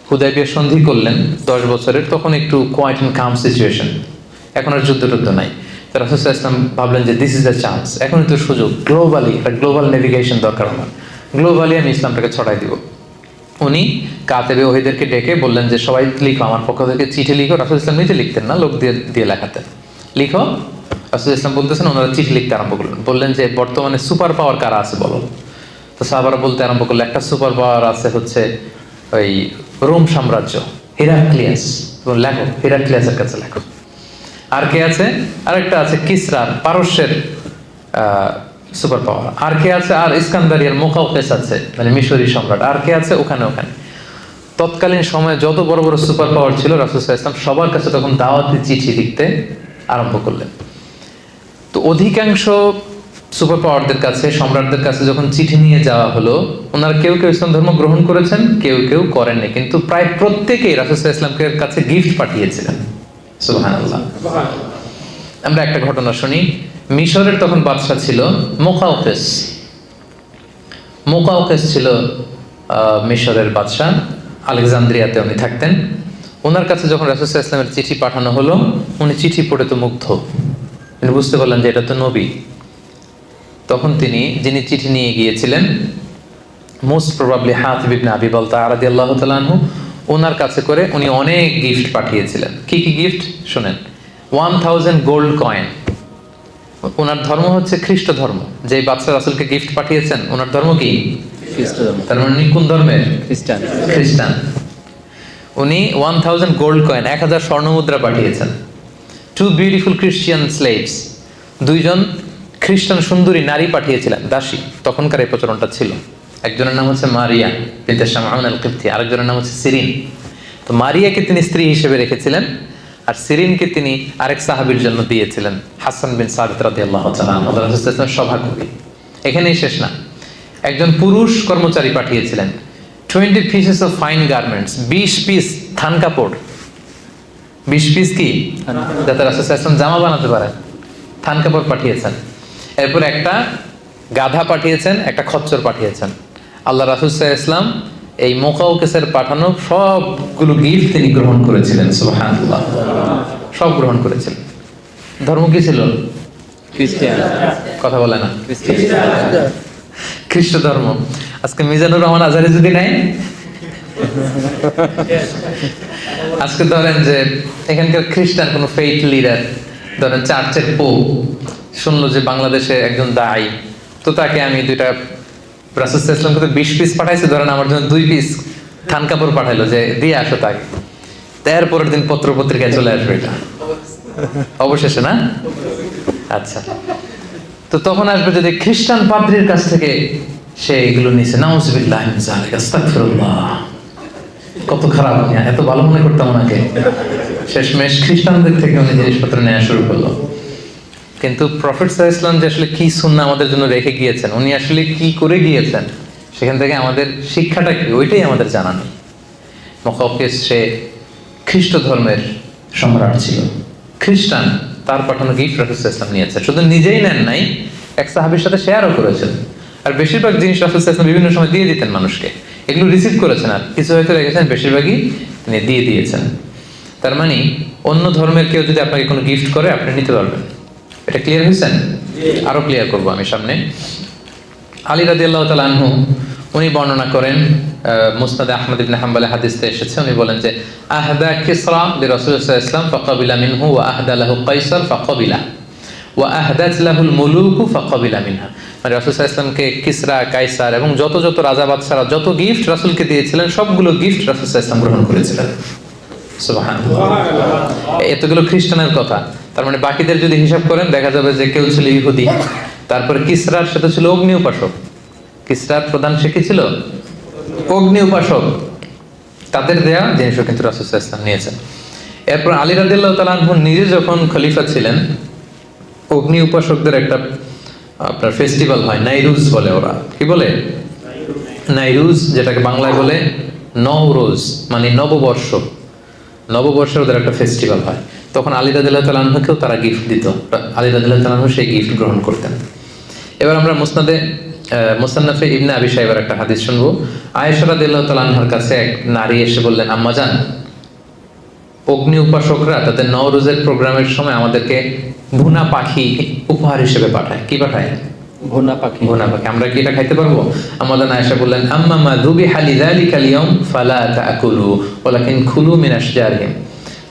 হুদাইবিয়া সন্ধি করলেন 10 বছরের, তখন একটু কোয়াইট এন্ড কাম সিচুয়েশন, এখন আর যুদ্ধ নাই। তো রাসূল সাল্লাল্লাহু আলাইহি ওয়াসাল্লাম ভাবলেন যে দিস ইজ দ্য চান্স, এখনই তো সুযোগ, গ্লোবালি একটা গ্লোবাল নেভিগেশন দরকার আমার, গ্লোবালি আমি ইসলামটাকে ছড়াই দিব। উনি কাতেবে ওহীদেরকে ডেকে বললেন যে সবাই লিখো, আমার পক্ষ থেকে চিঠি লিখো। রাসূল ইসলাম নিজে লিখতেন না, লোক দিয়ে লেখাতেন, লিখো। রাসূল ইসলাম বলতেছেন, ওনারা চিঠি লিখতে আরম্ভ করলেন, বললেন যে বর্তমানে সুপার পাওয়ার কারা আছে বলো। তো সাহাবারা বলতে আরম্ভ করলো, একটা সুপার পাওয়ার আছে হচ্ছে ওই রোম সাম্রাজ্য, হিরাক্লিয়াস, লেখো, হিরাক্লিয়াসের কাছে লেখো। আর কে আছে? আরেকটা আছে কিসরার, পারস্যের সুপার পাওয়ার। আর কে আছে? আর ইস্কান্দারিয়ার মুকাউকেস আছে, মানে মিশরি সম্রাট। আর কে আছে? ওখানে ওখানে তৎকালীন সময়ে যত বড় বড় সুপার পাওয়ার ছিল, রাসূল সাল্লাল্লাহু আলাইহি ওয়াসাল্লাম সবার কাছে তখন দাওয়াতি চিঠি লিখতে আরম্ভ করলেন। তো অধিকাংশ সুপার পাওয়ারদের কাছে, সম্রাটদের কাছে যখন চিঠি নিয়ে যাওয়া হলো, ওনারা কেউ কেউ ইসলাম ধর্ম গ্রহণ করেছেন, কেউ কেউ করেননি, কিন্তু প্রায় প্রত্যেকেই রাসূল সাল্লাল্লাহু আলাইহি ওয়াসাল্লামের কাছে গিফট পাঠিয়েছিলেন। সুবহানাল্লাহ। আমরা একটা ঘটনা শুনি। মিশরের তখন বাদশা ছিল মুকাউকেস। মুকাউকেস ছিল মিশরের বাদশা, আলেকজান্দ্রিয়াতে উনি থাকতেন। ওনার কাছে যখন রাসূল সাল্লাল্লাহু আলাইহি ওয়াসাল্লামের চিঠি পাঠানো হলো, উনি চিঠি পড়ে তো মুগ্ধ। তিনি বুঝতে পারলেন যে এটা তো নবী। তখন তিনি, যিনি চিঠি নিয়ে গিয়েছিলেন, মোস্ট প্রবাবলি হাতিব ইবনে আবি বালতাআ রাদিয়াল্লাহু তাআলা আনহু, ওনার কাছে করে উনি অনেক গিফট পাঠিয়েছিলেন। কি কি গিফট শুনেন। 1000 গোল্ড কয়েন। ওনার ধর্ম হচ্ছে খ্রিস্ট ধর্ম। যে বাদশা রাসূলকে গিফট পাঠিয়েছেন, ওনার ধর্ম কি? খ্রিস্ট ধর্ম। তার মানে উনি কোন ধর্মের? খ্রিস্টান। খ্রিস্টান। উনি 1000 গোল্ড কয়েন, 1000 স্বর্ণমুদ্রা পাঠিয়েছেন। 2 বিউটিফুল ক্রিশ্চিয়ান স্লেভস, 2জন খ্রিস্টান সুন্দরী নারী পাঠিয়েছিলেন, দাসী। তখনকার এই প্রচলনটা ছিল। একজনের নাম হচ্ছে মারিয়া বিনতে শামআন আল কিবতি, আরেকজনের নাম হচ্ছে সিরিন। তো মারিয়াকে তিনি স্ত্রী হিসেবে রেখেছিলেন, আর সিরিনকে তিনি আরেক সাহাবীর জন্য দিয়েছিলেন, হাসান বিন সাবিত রাদিয়াল্লাহু তাআলা আনহু, রাসূল সাল্লাল্লাহু আলাইহি ওয়াসাল্লামের সভাকবি। এখানেই শেষ না, একজন পুরুষ কর্মচারী পাঠিয়েছিলেন 20 pieces of fine garments, 20 piece থান কাপড়। 20 পিস কি? যাতে রাসূল সাল্লাল্লাহু আলাইহি ওয়াসাল্লাম জামা বানাতে পারেন, থান কাপড় পাঠিয়েছেন। এরপর একটা গাধা পাঠিয়েছেন, একটা খচ্চর পাঠিয়েছেন। আল্লাহ রাসূল সাল্লাল্লাহু আলাইহি ওয়াসাল্লাম এই মুকাউকেসের পাঠানো সবগুলো গিফট তিনি গ্রহণ করেছিলেন। সুবহানাল্লাহ, সব গ্রহণ করেছিলেন। ধর্ম কি ছিল? খ্রিস্টান। কথা বলে না। খ্রিস্টান। খ্রিস্ট ধর্ম। আজকে মিজানুর রহমান আজহারি যদি নাই, আজকে ধরেন যে এখানকার খ্রিস্টান কোন ফেইথ লিডার, ধরেন চার্চের পোপ শুনলো যে বাংলাদেশে একজন দায়ী, তো তাকে আমি 2টা রাসূল সাল্লাল্লাহু আলাইহি ওয়াসাল্লামকে 20 পিস পাঠাইছে, ধরেন আমার জন্য 2 পিস থান কাপড় পাঠাইলো যে দিয়ে আসো তাকে। তারপরের দিন পত্র পত্রিকায় চলে আসবে এটা অবশেষে, না? আচ্ছা, তো তখন আসবে যদি খ্রিস্টান পাদ্রীর কাছ থেকে সে এগুলো নিছে, নাউযুবিল্লাহ মিন যালিক, আস্তাগফিরুল্লাহ। কত খারাপ, এত ভালো মনে করতাম ওনাকে। শেষমেশ খ্রিস্টানদের থেকে উনি জিনিসপত্র নেওয়া শুরু করলো। কিন্তু প্রফেট সাল্লাল্লাহু আলাইহি ওয়াসাল্লাম যে আসলে কি সুন্নাহ আমাদের জন্য রেখে গিয়েছেন, উনি আসলে কি করে গিয়েছেন, সেখান থেকে আমাদের শিক্ষাটা কি, ওইটাই আমাদের জানা নেই। মুকাউকেস সে খ্রিস্ট ধর্মের সম্রাট ছিল, খ্রিস্টান। তার পাঠানো গিফট রাসূল সাল্লাল্লাহু আলাইহি ওয়াসাল্লাম নিয়েছে, শুধু নিজেই নেন নাই, এক সাহাবীর সাথে শেয়ারও করেছেন। আর বেশিরভাগ জিনিস রাসূল সাল্লাল্লাহু আলাইহি ওয়াসাল্লাম বিভিন্ন সময় দিয়ে দিতেন মানুষকে, এগুলো রিসিভ করেছেন, আর কিছু হয়তো রেখেছেন, বেশিরভাগই তিনি দিয়ে দিয়েছেন। তার মানে অন্য ধর্মের কেউ যদি আপনাকে কোনো গিফট করে, আপনি নিতে পারবেন। এটা ক্লিয়ার হয়েছেন? আরো ক্লিয়ার করবো আমি সামনে। আলী রাদিয়াল্লাহু তাআলা আনহু উনি বর্ণনা করেন, মুসনাদে আহমদ ইবনে হাম্বলে হাদিসে এসেছে, উনি বলেন যে আহদা কিসরা লিরাসূলিল্লাহ সাল্লাল্লাহু আলাইহি ওয়াসাল্লাম ফাকাবিলা মিনহু ওয়া আহদা লাহু কাইসার ফাকাবিলা ওয়া আহদাত লাহুল মুলুকু ফাকাবিলা মিনহা। মানে রাসূল সাল্লাল্লাহু আলাইহি ওয়াসাল্লামকে কিসরা, কাইসার এবং যত যত রাজা বাদশারা যত গিফট রাসূলকে দিয়েছিলেন, সবগুলো গিফট রাসূল সাল্লাল্লাহু আলাইহি ওয়াসাল্লাম গ্রহণ করেছিলেন। সুবহানাল্লাহ। এতগুলো খ্রিস্টানের কথা, তার মানে বাকিদের যদি হিসাব করেন দেখা যাবে যে কেউ ছিল ইহুদি, তারপরে কিসরার সাথে ছিল অগ্নি উপাসক। কিসরার প্রধান সে কি ছিল? অগ্নি উপাসক। তাদের দেয়া জিনিসও কিন্তু রাসূল সাল্লাল্লাহু আলাইহি ওয়াসাল্লাম নিয়েছেন। এরপর আলী রাদিয়াল্লাহু তাআলা আনহু নিজে যখন খলিফা ছিলেন, অগ্নি উপাসকদের একটা আপনার ফেস্টিভ্যাল হয়, নাইরুজ বলে ওরা। কি বলে? নাইরুজ, যেটাকে বাংলায় বলে নওরোজ, মানে নববর্ষ। নববর্ষের ওদের একটা ফেস্টিভ্যাল হয়, তখন আলী রাদিয়াল্লাহু তাআলা আনহুকেও তারা গিফট দিত। আলী রাদিয়াল্লাহু তাআলা আনহু সেই গিফট গ্রহণ করতেন। এবার আমরা মুসান্নাফে ইবনে আবি শাইবার একটা হাদিস শুনবো। আয়েশা রাদিয়াল্লাহু তাআলা আনহার কাছে এক নারী এসে বললেন, আম্মাজান, অগ্নি উপাসকরা তাদের নওরোজের প্রোগ্রামের সময় আমাদেরকে ভুনা পাখি উপহার হিসেবে পাঠায়। কি পাঠায়? ভুনা পাখি। ভুনা পাখি। আমরা কি এটা খাইতে পারবো? আমাদের আয়েশা বললেন, আম্মা মা যুবিহা লিযালিকাল ইয়াউম ফালা তাকুলু ওয়ালাকিন কুলু মিন আশজারিহিম।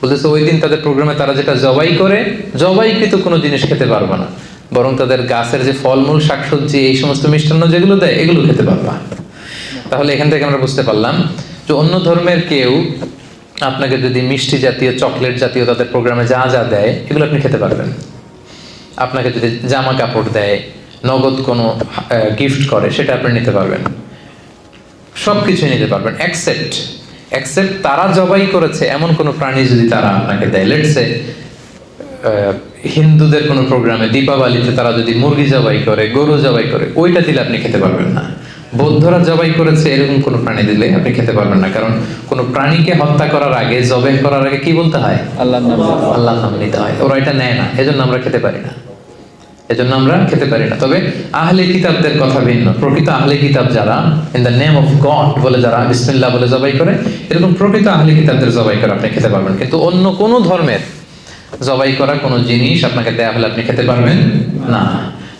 বলতেছে ওই দিন তাদের প্রোগ্রামে তারা যেটা জবাই করে, জবাইকৃত কোনো জিনিস খেতে পারবে না, বরং তাদের গাছের যে ফলমূল, শাকসবজি, এই সমস্ত মিষ্টান্ন যেগুলো দেয়, এগুলো খেতে পারবা। তাহলে এখান থেকে আমরা বুঝতে পারলাম যে অন্য ধর্মের কেউ আপনাকে যদি মিষ্টি জাতীয়, চকলেট জাতীয় তাদের প্রোগ্রামে যা যা দেয় এগুলো আপনি খেতে পারবেন। আপনাকে যদি জামা কাপড় দেয়, নগদ কোনো গিফট করে, সেটা আপনি নিতে পারবেন। সব কিছুই নিতে পারবেন অ্যাকসেপ্ট তারা জবাই করেছে এমন কোনো প্রাণী যদি তারা আপনাকে দেয়। লেটসে হিন্দুদের কোনো প্রোগ্রামে দীপাবলিতে তারা যদি মুরগি জবাই করে, গরু জবাই করে, ওইটা দিলে আপনি খেতে পারবেন না। বৌদ্ধরা জবাই করেছে এরকম কোনো প্রাণী দিলে আপনি খেতে পারবেন না, কারণ কোনো প্রাণীকে হত্যা করার আগে, জবাই করার আগে কি বলতে হয়? আল্লাহর নাম। আল্লাহর নাম নিতে হয়। ওরা এটা নেয় না, এজন্য আমরা খেতে পারি না। তবে আহলে কিতাবদের কথা ভিন্ন। প্রকৃত আহলে কিতাব যারা in the name of god বলে, যারা বিসমিল্লাহ বলে জবাই করে, এরকম প্রকৃত আহলে কিতাবদের জবাই করে আপনি খেতে পারবেন। কিন্তু অন্য কোনো ধর্মের জবাই করা কোনো জিনিস আপনাকে দেয়া হলে আপনি খেতে পারবেন না।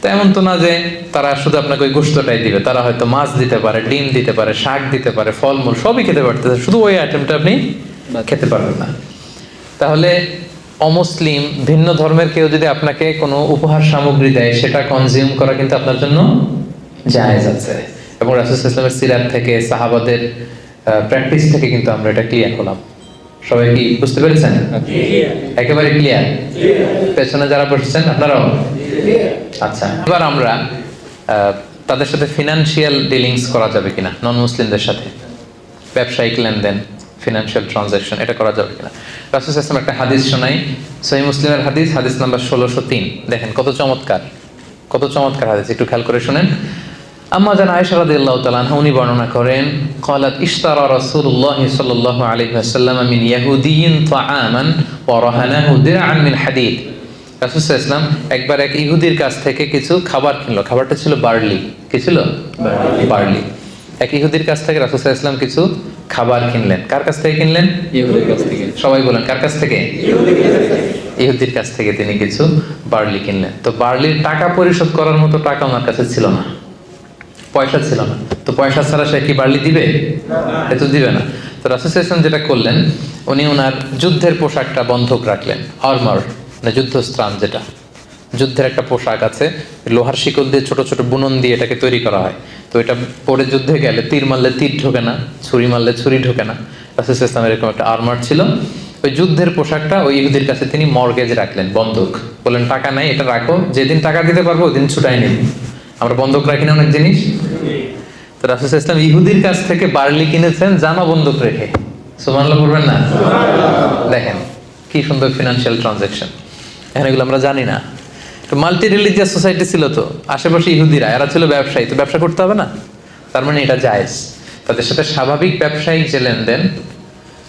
তো এমন তো না যে তারা শুধু আপনাকে ওই গোশতটাই দিবে, তারা হয়তো মাছ দিতে পারে, ডিম দিতে পারে, শাক দিতে পারে, ফলমূল সবই খেতে পারতেছে, শুধু ওই আইটেমটা আপনি খেতে পারবেন না। তাহলে অমুসলিম, ভিন্ন ধর্মের কেউ যদি আপনাকে কোনো উপহার সামগ্রী দেয়, সেটা কনজিউম করা কিন্তু আপনার জন্য জায়েজ আছে। এবং রাসূল সাল্লাল্লাহু আলাইহি ওয়াসাল্লামের সিরাত থেকে, সাহাবাদের প্র্যাকটিস থেকে কিন্তু আমরা এটা ক্লিয়ার হলাম। সবাই কি বুঝতে পেরেছেন? একেবারে ক্লিয়ার? পেছনে যারা বসেছেন আপনারাও? আচ্ছা, এবার আমরা তাদের সাথে ফিনান্সিয়াল ডিলিংস করা যাবে কিনা, নন মুসলিমদের সাথে ব্যবসায়িক লেনদেন, ফিনান্সিয়াল ট্রানজাকশন, এটা করা যাবে কিনা। রাসূল সাল্লাল্লাহু আলাইহি ওয়াসাল্লাম একটা হাদিস শোনাই, সহিহ মুসলিমের হাদিস, হাদিস নাম্বার 1603। দেখেন কত চমৎকার হাদিস, একটু খেয়াল করে শুনেন। আম্মা জান আয়েশা রাদিয়াল্লাহু তাআলা আনহা উনি বর্ণনা করেন, ক্বালাত ইশতারা রাসূলুল্লাহ সাল্লাল্লাহু আলাইহি ওয়াসাল্লাম মিন ইয়াহুদিয়্যিন তাআমান ওয়া রাহানাহু দিরআন মিন হাদীদ। রাসূল সাল্লাল্লাহু আলাইহি ওয়াসাল্লাম একবার এক ইহুদির কাছ থেকে কিছু খাবার কিনলো। খাবারটা ছিল বার্লি। কি ছিল? বার্লি। এক ইহুদির কাছ থেকে রাসূল সাল্লাল্লাহু আলাইহি ওয়াসাল্লাম কিছু খাবার কিনলেন। কার কাছ থেকে কিনলেন? ইহুদির কাছ থেকে। সবাই বলেন, কার কাছ থেকে? ইহুদির কাছ থেকে তিনি কিছু বার্লি কিনলেন। তো বার্লির টাকা পরিশোধ করার মতো টাকা ওনার কাছে ছিল না, পয়সা ছিল না। তো পয়সা ছাড়া সে কি বার্লি দিবে? এ তো দিবে না। তো রাসূল সাল্লাল্লাহু আলাইহি ওয়াসাল্লাম যেটা করলেন, উনি ওনার যুদ্ধের পোশাকটা বন্ধক রাখলেন। আর্মার মানে যুদ্ধস্ত্রাণ, যেটা যুদ্ধের একটা পোশাক আছে, লোহার শিকল দিয়ে ছোট ছোট বুনন দিয়ে এটাকে তৈরি করা হয়। তো এটা পরে যুদ্ধে গেলে তীর মারলে তীর ঢোকে না, ছুরি মারলে ছুরি ঢোকে না। রাসূল সাল্লাল্লাহু আলাইহি ওয়াসাল্লাম এরকম একটা আর্মার ছিল। ওই যুদ্ধের পোশাকটা ওই ইহুদির কাছে তিনি মর্গেজ রাখলেন, বন্ধক। বললেন টাকা নাই, এটা রাখো, যেদিন টাকা দিতে পারবো ওই দিন ছুটাই নিন। আমরা বন্ধক রাখি না অনেক জিনিস। তো রাসূল সাল্লাল্লাহু আলাইহি ওয়াসাল্লাম ইহুদির কাছ থেকে বার্লি কিনেছেন জামা বন্ধক রেখে। সুবহানাল্লাহ বলবেন না? দেখেন কি সুন্দর ফিনান্সিয়াল ট্রানজাকশন। এখন এগুলো আমরা জানি না। তো মাল্টি রিলিজিয়াস সোসাইটি ছিল, তো আশেপাশে ইহুদিরা, এরা ছিল ব্যবসায়ী, তো ব্যবসা করতে হবে না? তার মানে এটা জায়েজ। তাদের সাথে স্বাভাবিক ব্যবসায়িক যে লেনদেন,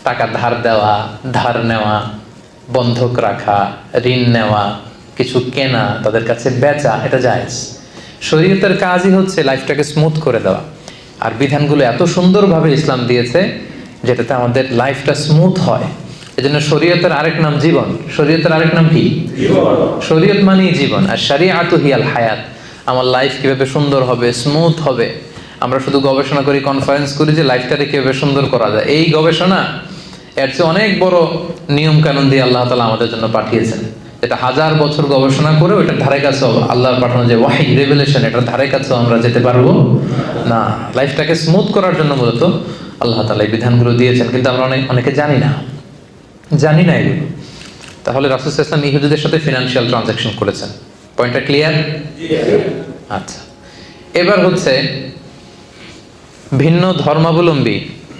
টাকা ধার দেওয়া, ধার নেওয়া, বন্ধক রাখা, ঋণ নেওয়া, কিছু কেনা, তাদের কাছে বেচা, এটা জায়েজ। শরীয়তের কাজই হচ্ছে লাইফটাকে স্মুথ করে দেওয়া। আর বিধানগুলো এত সুন্দরভাবে ইসলাম দিয়েছে যেটাতে আমাদের লাইফটা স্মুথ হয়। এজন্য শরীয়তের আরেক নাম জীবন। শরীয়তের আরেক নাম কি? শরীয়ত মানেই জীবন। আর শরিয়াতু হিয়াল হায়াত। আমার লাইফ কিভাবে সুন্দর হবে, স্মুথ হবে। আমরা শুধু গবেষণা করি, কনফারেন্স করি যে লাইফটাকে কিভাবে সুন্দর করা যায়। এই গবেষণা এর চেয়ে অনেক বড় নিয়ম কানুন দিয়ে আল্লাহ তাআলা আমাদের জন্য পাঠিয়েছেন, যেটা 1000 বছর গবেষণা করে ওইটার ধারে কাছেও আল্লাহর পাঠানো যে ওয়াহী, রেভেলেশন, এটার ধারে কাছেও আমরা যেতে পারবো না। লাইফটাকে স্মুথ করার জন্য মূলত আল্লাহ তাআলা এই বিধানগুলো দিয়েছেন, কিন্তু আমরা অনেকে জানি না এগুলো। তাহলে রাসূল সাল্লাল্লাহু আলাইহি ওয়াসাল্লাম ইহুদিদের সাথে ফিনান্সিয়াল ট্রানজাকশন করেছেন। পয়েন্টটা ক্লিয়ার? আচ্ছা, এবার হচ্ছে ভিন্ন ধর্মাবলম্বী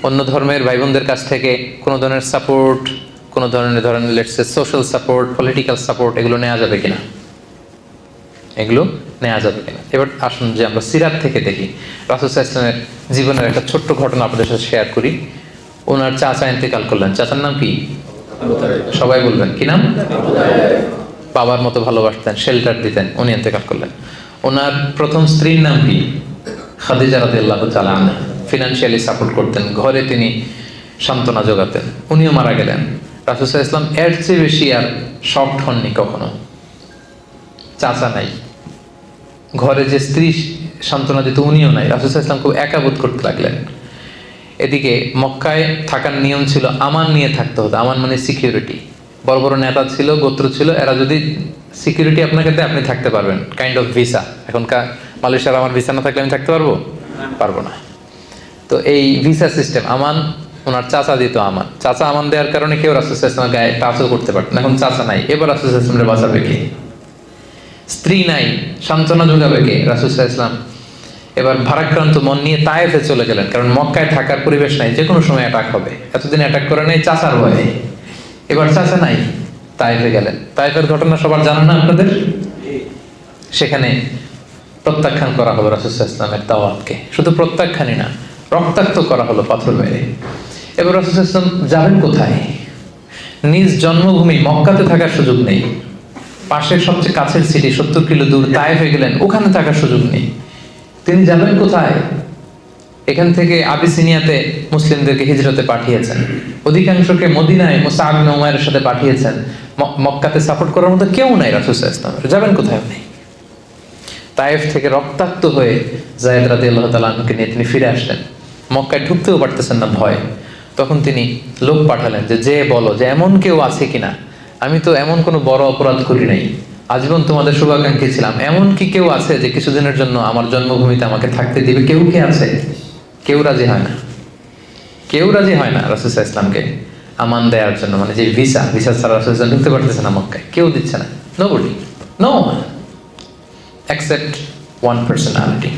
অন্য ধর্মের ভাই বোনদের কাছ থেকে কোনো ধরনের সাপোর্ট, কোনো ধরনের let's say social support, political support, এগুলো নেওয়া যাবে কিনা? এবার আসুন যে আমরা সিরাত থেকে দেখি। রাসূল সাল্লাল্লাহু আলাইহি ওয়াসাল্লামের জীবনের একটা ছোট্ট ঘটনা আপনাদের সাথে শেয়ার করি। ওনার চাচা ইন্তেকাল করলেন। চাচার নাম কি? সবাই বলবেন, কি নাম? বাবার মতো ভালোবাসতেন, শেল্টার দিতেন, উনি ইন্তেকাল করলেন। ওনার প্রথম স্ত্রীর নাম কি? খাদিজা রাদিয়াল্লাহু তাআলা আনহা। ফিনান্সিয়ালি সাপোর্ট করতেন, ঘরে তিনি সান্ত্বনা যোগাতেন। উনিও মারা গেলেন। রাসূল সাল্লাল্লাহু আলাইহি ওয়াসাল্লাম এর চেয়ে বেশি আর শকড হননি কখনো। চাচা নাই, ঘরে যে স্ত্রী সান্ত্বনা দিত উনিও নাই। রাসূল সাল্লাল্লাহু আলাইহি ওয়াসাল্লাম খুব একা বোধ করতে লাগলেন। এদিকে মক্কায় থাকার নিয়ম ছিল আমান নিয়ে থাকতে হতো। আমান মানে সিকিউরিটি। বড় বড় নেতা ছিল, গোত্র ছিল, এরা যদি সিকিউরিটি আপনাকে দেয় আপনি থাকতে পারবেন, কাইন্ড অফ ভিসা। এখনকার মালয়েশিয়ার আমার ভিসা না থাকলে আমি থাকতে পারবো না। তো এই ভিসা সিস্টেম, আমান ওনার চাচা দিত আমান, চাচা আমান দেওয়ার কারণে কেউ রাসূল সাল্লাল্লাহু আলাইহি ওয়াসাল্লামের গায়ে টাচও করতে পারত না। এখন চাচা নাই, এবার রাসূল সাল্লাল্লাহু আলাইহি ওয়াসাল্লামকে বাঁচাবে কে? স্ত্রী নাই, সান্ত্বনা যোগাবে কে? রাসূল সাল্লাল্লাহু আলাইহি ওয়াসাল্লাম এবার ভারাক্রান্ত মন নিয়ে তায়েফে চলে গেলেন, কারণ মক্কায় থাকার পরিবেশ নাই, যে কোনো সময় অ্যাটাক হবে। এতদিন অ্যাটাক করে নাই চাচার ভয়ে, এবার চাচা নাই, তায়েফে গেলেন। তায়েফের ঘটনা সবার জানা না আপনাদের? সেখানে প্রত্যাখ্যান করা হলো রাসূল সাল্লাল্লাহু আলাইহি ওয়াসাল্লামের দাওয়াতকে, শুধু প্রত্যাখ্যানই না, রক্তাক্ত করা হলো পাথর মেরে। এবার রাসূল সাল্লাল্লাহু আলাইহি ওয়াসাল্লাম যাবেন কোথায়? নিজ জন্মভূমি মক্কাতে থাকার সুযোগ নেই, পাশের সবচেয়ে কাছের সিটি 70 কিলো দূর তায়েফে গেলেন, ওখানে থাকার সুযোগ নেই। তিনি যাবেন কোথায়? এখান থেকে আবিসিনিয়াতে মুসলিমদেরকে হিজরতে পাঠিয়েছেন, অধিকাংশকে মদিনায় মুসআব ইবনে উমাইরের সাথে পাঠিয়েছেন। মক্কাতে সাপোর্ট করার মতো কেউ নাই রাসূল সাল্লাল্লাহু আলাইহি ওয়াসাল্লামের, যাবেন কোথায় আপনি? তায়েফ থেকে রক্তাক্ত হয়ে যায়েদ রাদিয়াল্লাহু তাআলা আনহুকে নিয়ে তিনি ফিরে আসলেন। মক্কায় ঢুকতেও পারতেছেন না ভয়। তখন তিনি লোক পাঠালেন যে বলো যে এমন কেউ আছে কিনা, আমি তো এমন কোনো বড় অপরাধ করি নাই, আজীবন তোমাদের শুভাকাঙ্ক্ষী ছিলাম, এমন কি কেউ আছে যে কিছুদিনের জন্য আমার জন্মভূমিতে আমাকে থাকতে দিবে? কেউ কি আছে? কেউ রাজি হয় না, কেউ রাজি হয় না রাসূল সাল্লাল্লাহু আলাইহি ওয়াসাল্লামকে আমান দেওয়ার জন্য, মানে যে ভিসা ছাড়া রাসূল সাল্লাল্লাহু আলাইহি ওয়াসাল্লাম ঢুকতে পারতেছে না মক্কায়, কেউ দিচ্ছে না। Nobody, no one except one personality,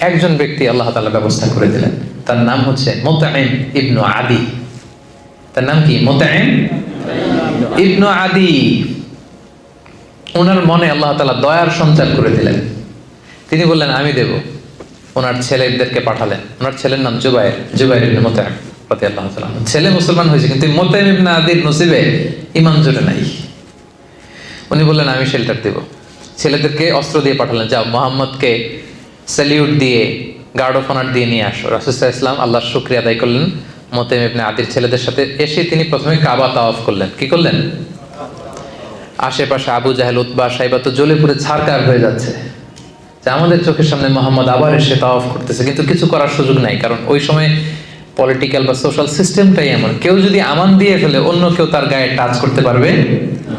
একজন ব্যক্তি আল্লাহ তাআলা ব্যবস্থা করে দিলেন, তার নাম হচ্ছে মুতঈম ইবনু আদি। তার নাম কি? মুতঈম ইবনু আদি। ওনার মনে আল্লাহ তাআলা দয়ার সঞ্চার করে দিলেন। তিনি বললেন আমি দেব। ওনার ছেলেদেরকে পাঠালেন। ওনার ছেলের নাম জুবাইর ইবনে মুতঈম রাদিয়াল্লাহু তাআলা। ছেলে মুসলমান হয়েছে, কিন্তু মুতঈম ইবনে আদির নসিবে ঈমান জোটে নাই। উনি বললেন আমি শেল্টার দেব। ছেলেদেরকে অস্ত্র দিয়ে পাঠালেন, যাও মুহাম্মদকে স্যালিউট দিয়ে গার্ড অফ অনার দিয়ে নিয়ে আসো। রাসূল সাল্লাল্লাহু আলাইহি ওয়াসাল্লাম আল্লাহর শুকরিয়া আদায় করলেন। মুতঈম ইবনে আদির ছেলেদের সাথে এসে তিনি প্রথমে কাবা তাওয়াফ করলেন। কি করলেন? আশেপাশে আবু জাহেল, উতবা, সাইবা তো জ্বলে পুড়ে ছারকার হয়ে যাচ্ছে যে আমাদের চোখের সামনে মুহাম্মদ আবার এসে তাওয়াফ করতেছে, কিন্তু কিছু করার সুযোগ নাই, কারণ ওই সময় পলিটিক্যাল বা সোশ্যাল সিস্টেমটাই এমন, কেউ যদি আমান দিয়ে ফেলে অন্য কেউ তার গায়ে টাচ করতে পারবে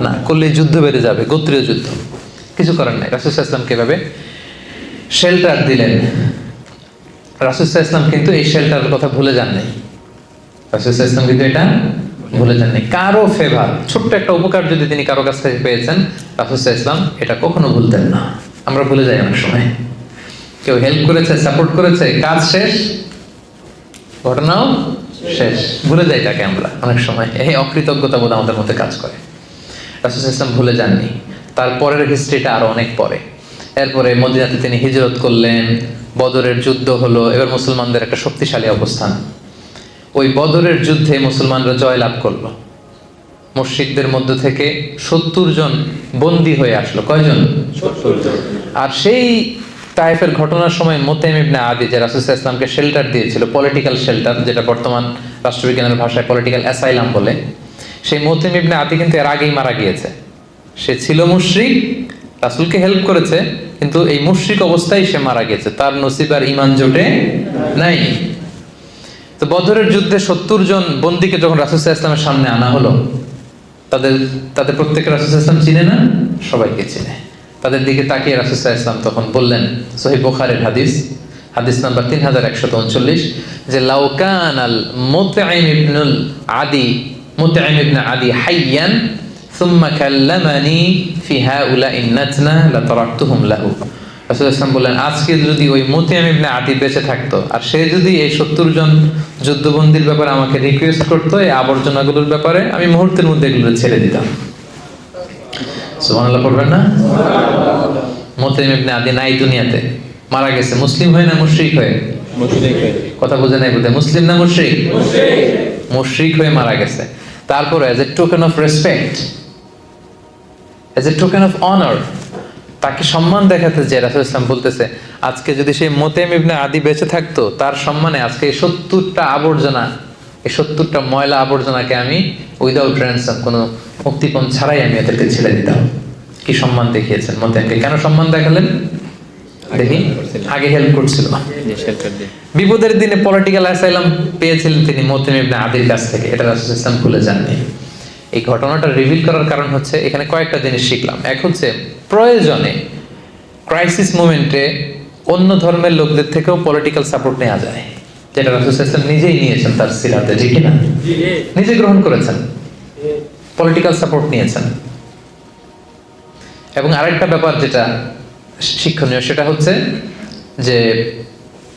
না, করলে যুদ্ধ বেড়ে যাবে, গোত্রীয় যুদ্ধ। কিছু করার নাই। রাসূল সাল্লাল্লাহু আলাইহি ওয়াসাল্লাম কিভাবে শেল্টার দিলেন। রাসূল সাল্লাল্লাহু আলাইহি ওয়াসাল্লাম কিন্তু এই শেল্টারের কথা ভুলে যান নাই। রাসূল সাল্লাল্লাহু আলাইহি ওয়াসাল্লাম কিন্তু এটা ভুলে যাননি। কারো ফেভার, ছোট্ট একটা উপকার যদি তিনি কারো কাছ থেকে পেয়েছেন, রাসূল সাল্লাল্লাহু আলাইহি ওয়াসাল্লাম এটা কখনো ভুলতেন না। আমরা ভুলে যাই অনেক সময়। কেউ হেল্প করেছে, সাপোর্ট করেছে, কাজ শেষ, ঘটনাও শেষ, ভুলে যাই তাকে আমরা অনেক সময়। এই অকৃতজ্ঞতা বোধ আমাদের মধ্যে কাজ করে। রাসূল সাল্লাল্লাহু আলাইহি ওয়াসাল্লাম ভুলে যাননি। তারপরের হিস্ট্রিটা আরো অনেক পরে। এরপরে মদিনাতে তিনি হিজরত করলেন, বদরের যুদ্ধ হলো, এবার মুসলমানদের একটা শক্তিশালী অবস্থান। ওই বদরের যুদ্ধে মুসলমানরা জয়লাভ করলো। মুশরিকদের মধ্য থেকে 70 জন বন্দী হয়ে আসলো। কয়জন? 70 জন। আর সেই তায়েফের ঘটনার সময় মুতঈম ইবনে আদি যে রাসূল সাল্লাল্লাহু আলাইহি ওয়াসাল্লামকে শেল্টার দিয়েছিল, পলিটিক্যাল শেল্টার, যেটা বর্তমান রাষ্ট্রবিজ্ঞানের ভাষায় পলিটিক্যাল অ্যাসাইলাম বলে, সেই মুতঈম ইবনে আদি কিন্তু এর আগেই মারা গিয়েছে। সে ছিল মুশরিক, রাসূলকে হেল্প করেছে, কিন্তু এই মুশরিক অবস্থায় সে মারা গেছে, তার নসিব আর ঈমান জোটে নাই। তো বদরের যুদ্ধে 70 জন বন্দীকে যখন রাসূল সাল্লাল্লাহু আলাইহি ওয়াসাল্লামের সামনে আনা হলো, তাদের প্রত্যেকে রাসূল সাল্লাল্লাহু আলাইহি ওয়াসাল্লাম চিনে না? সবাইকে চিনে। তাদের দিকে তাকিয়ে রাসূল সাল্লাল্লাহু আলাইহি ওয়াসাল্লাম তখন বললেন, সহিহ বুখারীর হাদিস নাম্বার 3139, যে লাউ কানাল মুতঈম ইবনে আদি হাইয়ান সুম্মা কাল্লামানি ফি হাউলাইন নাতনা লাতারাকতুহুম লাহু। রাসূল সাল্লাল্লাহু আলাইহি ওয়াসাল্লাম বললেন, আজকে যদি ওই মুতঈম ইবনে আদি বেঁচে থাকতো আর সে যদি এই 70 জন যুদ্ধবন্দীর ব্যাপারে আমাকে রিকোয়েস্ট করতো, এই আবর্জনাগুলোর ব্যাপারে, আমি মুহূর্তের মধ্যে এগুলো ছেড়ে দিতাম। সুবহানাল্লাহ পড়বেন না? মুতঈম ইবনে আদি নাই দুনিয়াতে, মারা গেছে। মুসলিম হয়ে না মুশরিক হয়ে? মুশরিক হয়ে। কথা বুঝে নাই বোধহয়। মুসলিম না মুশরিক? মুশরিক হয়ে মারা গেছে। তারপরে as a token of respect, as a token of honour, তাকে সম্মান দেখাতে যে রাসূল ইসলাম বলতেছে, আজকে যদি সেই মুতঈম ইবনে আদি বেঁচে থাকতো, তার সম্মানে আজকে এই 70টা আবর্জনা, এই 70টা ময়লা আবর্জনাকে আমি উইদাউট র্যানসাম, কোনো মুক্তিপণ ছাড়াই আমি এদেরকে ছেড়ে দিতাম। কি সম্মান দেখিয়েছেন মুতঈমকে। কেন সম্মান দেখালেন দেখি? আগে হেল্প করছিল, বিপদের দিনে পলিটিক্যাল অ্যাসাইলাম পেয়েছিলেন তিনি মুতঈম ইবনে আদির কাছ থেকে। এটা রাসূল ইসলাম ভুলে যাননি। এই ঘটনাটা রিভিল করার কারণ হচ্ছে এখানে কয়েকটা জিনিস শিখলাম। এক হচ্ছে প্রয়োজনে, ক্রাইসিস মোমেন্টে অন্য ধর্মের লোকদের থেকেও পলিটিক্যাল সাপোর্ট নেওয়া যায়। যেটা রাসূল সাল্লাল্লাহু আলাইহি ওয়াসাল্লাম নিজেই নিয়েছেন তার সিরাতে, ঠিক না? নিজে গ্রহণ করেছেন, পলিটিক্যাল সাপোর্ট নিয়েছেন। এবং আরেকটা ব্যাপার যেটা শিক্ষণীয় সেটা হচ্ছে যে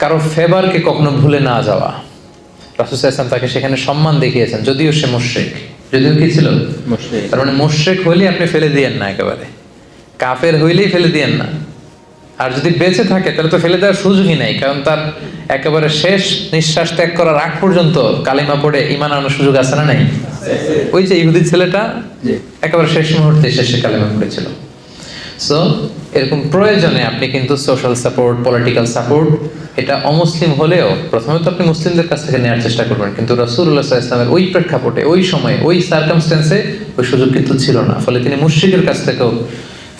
কারো ফেভারকে কখনো ভুলে না যাওয়া। রাসূল সাল্লাল্লাহু আলাইহি ওয়াসাল্লাম তাকে সেখানে সম্মান দেখিয়েছেন, যদিও সে মুশরিক। যদিও কি ছিল? মুশরিক। তার মানে মুশরিক হইলে আপনি ফেলে দিয়েন না, একেবারে কাফের হইলেই ফেলে দিয়েন না। আর যদি বেঁচে থাকে তাহলে তো ফেলে দেওয়ার সুযোগই নাই, কারণ তার একেবারে শেষ নিঃশ্বাস ত্যাগ করার আগ পর্যন্ত কালিমা পড়ে ঈমান আনার সুযোগ আছে না নাই? ওই যে ইহুদি ছেলেটা একেবারে শেষ মুহূর্তে শেষে কালিমা পড়েছিল। সো এরকম প্রয়োজনে আপনি কিন্তু সোশ্যাল সাপোর্ট, পলিটিক্যাল সাপোর্ট, এটা অমুসলিম হলেও প্রথমে তো আপনি মুসলিমদের কাছ থেকে নেওয়ার চেষ্টা করবেন, কিন্তু রাসূলুল্লাহ সাল্লাল্লাহু আলাইহি ওয়াসাল্লামের ওই প্রেক্ষাপটে, ওই সময়ে, ওই সার্কামস্ট্যান্সে ওই সুযোগ কিন্তু ছিল না। ফলে তিনি মুশরিকের কাছ থেকেও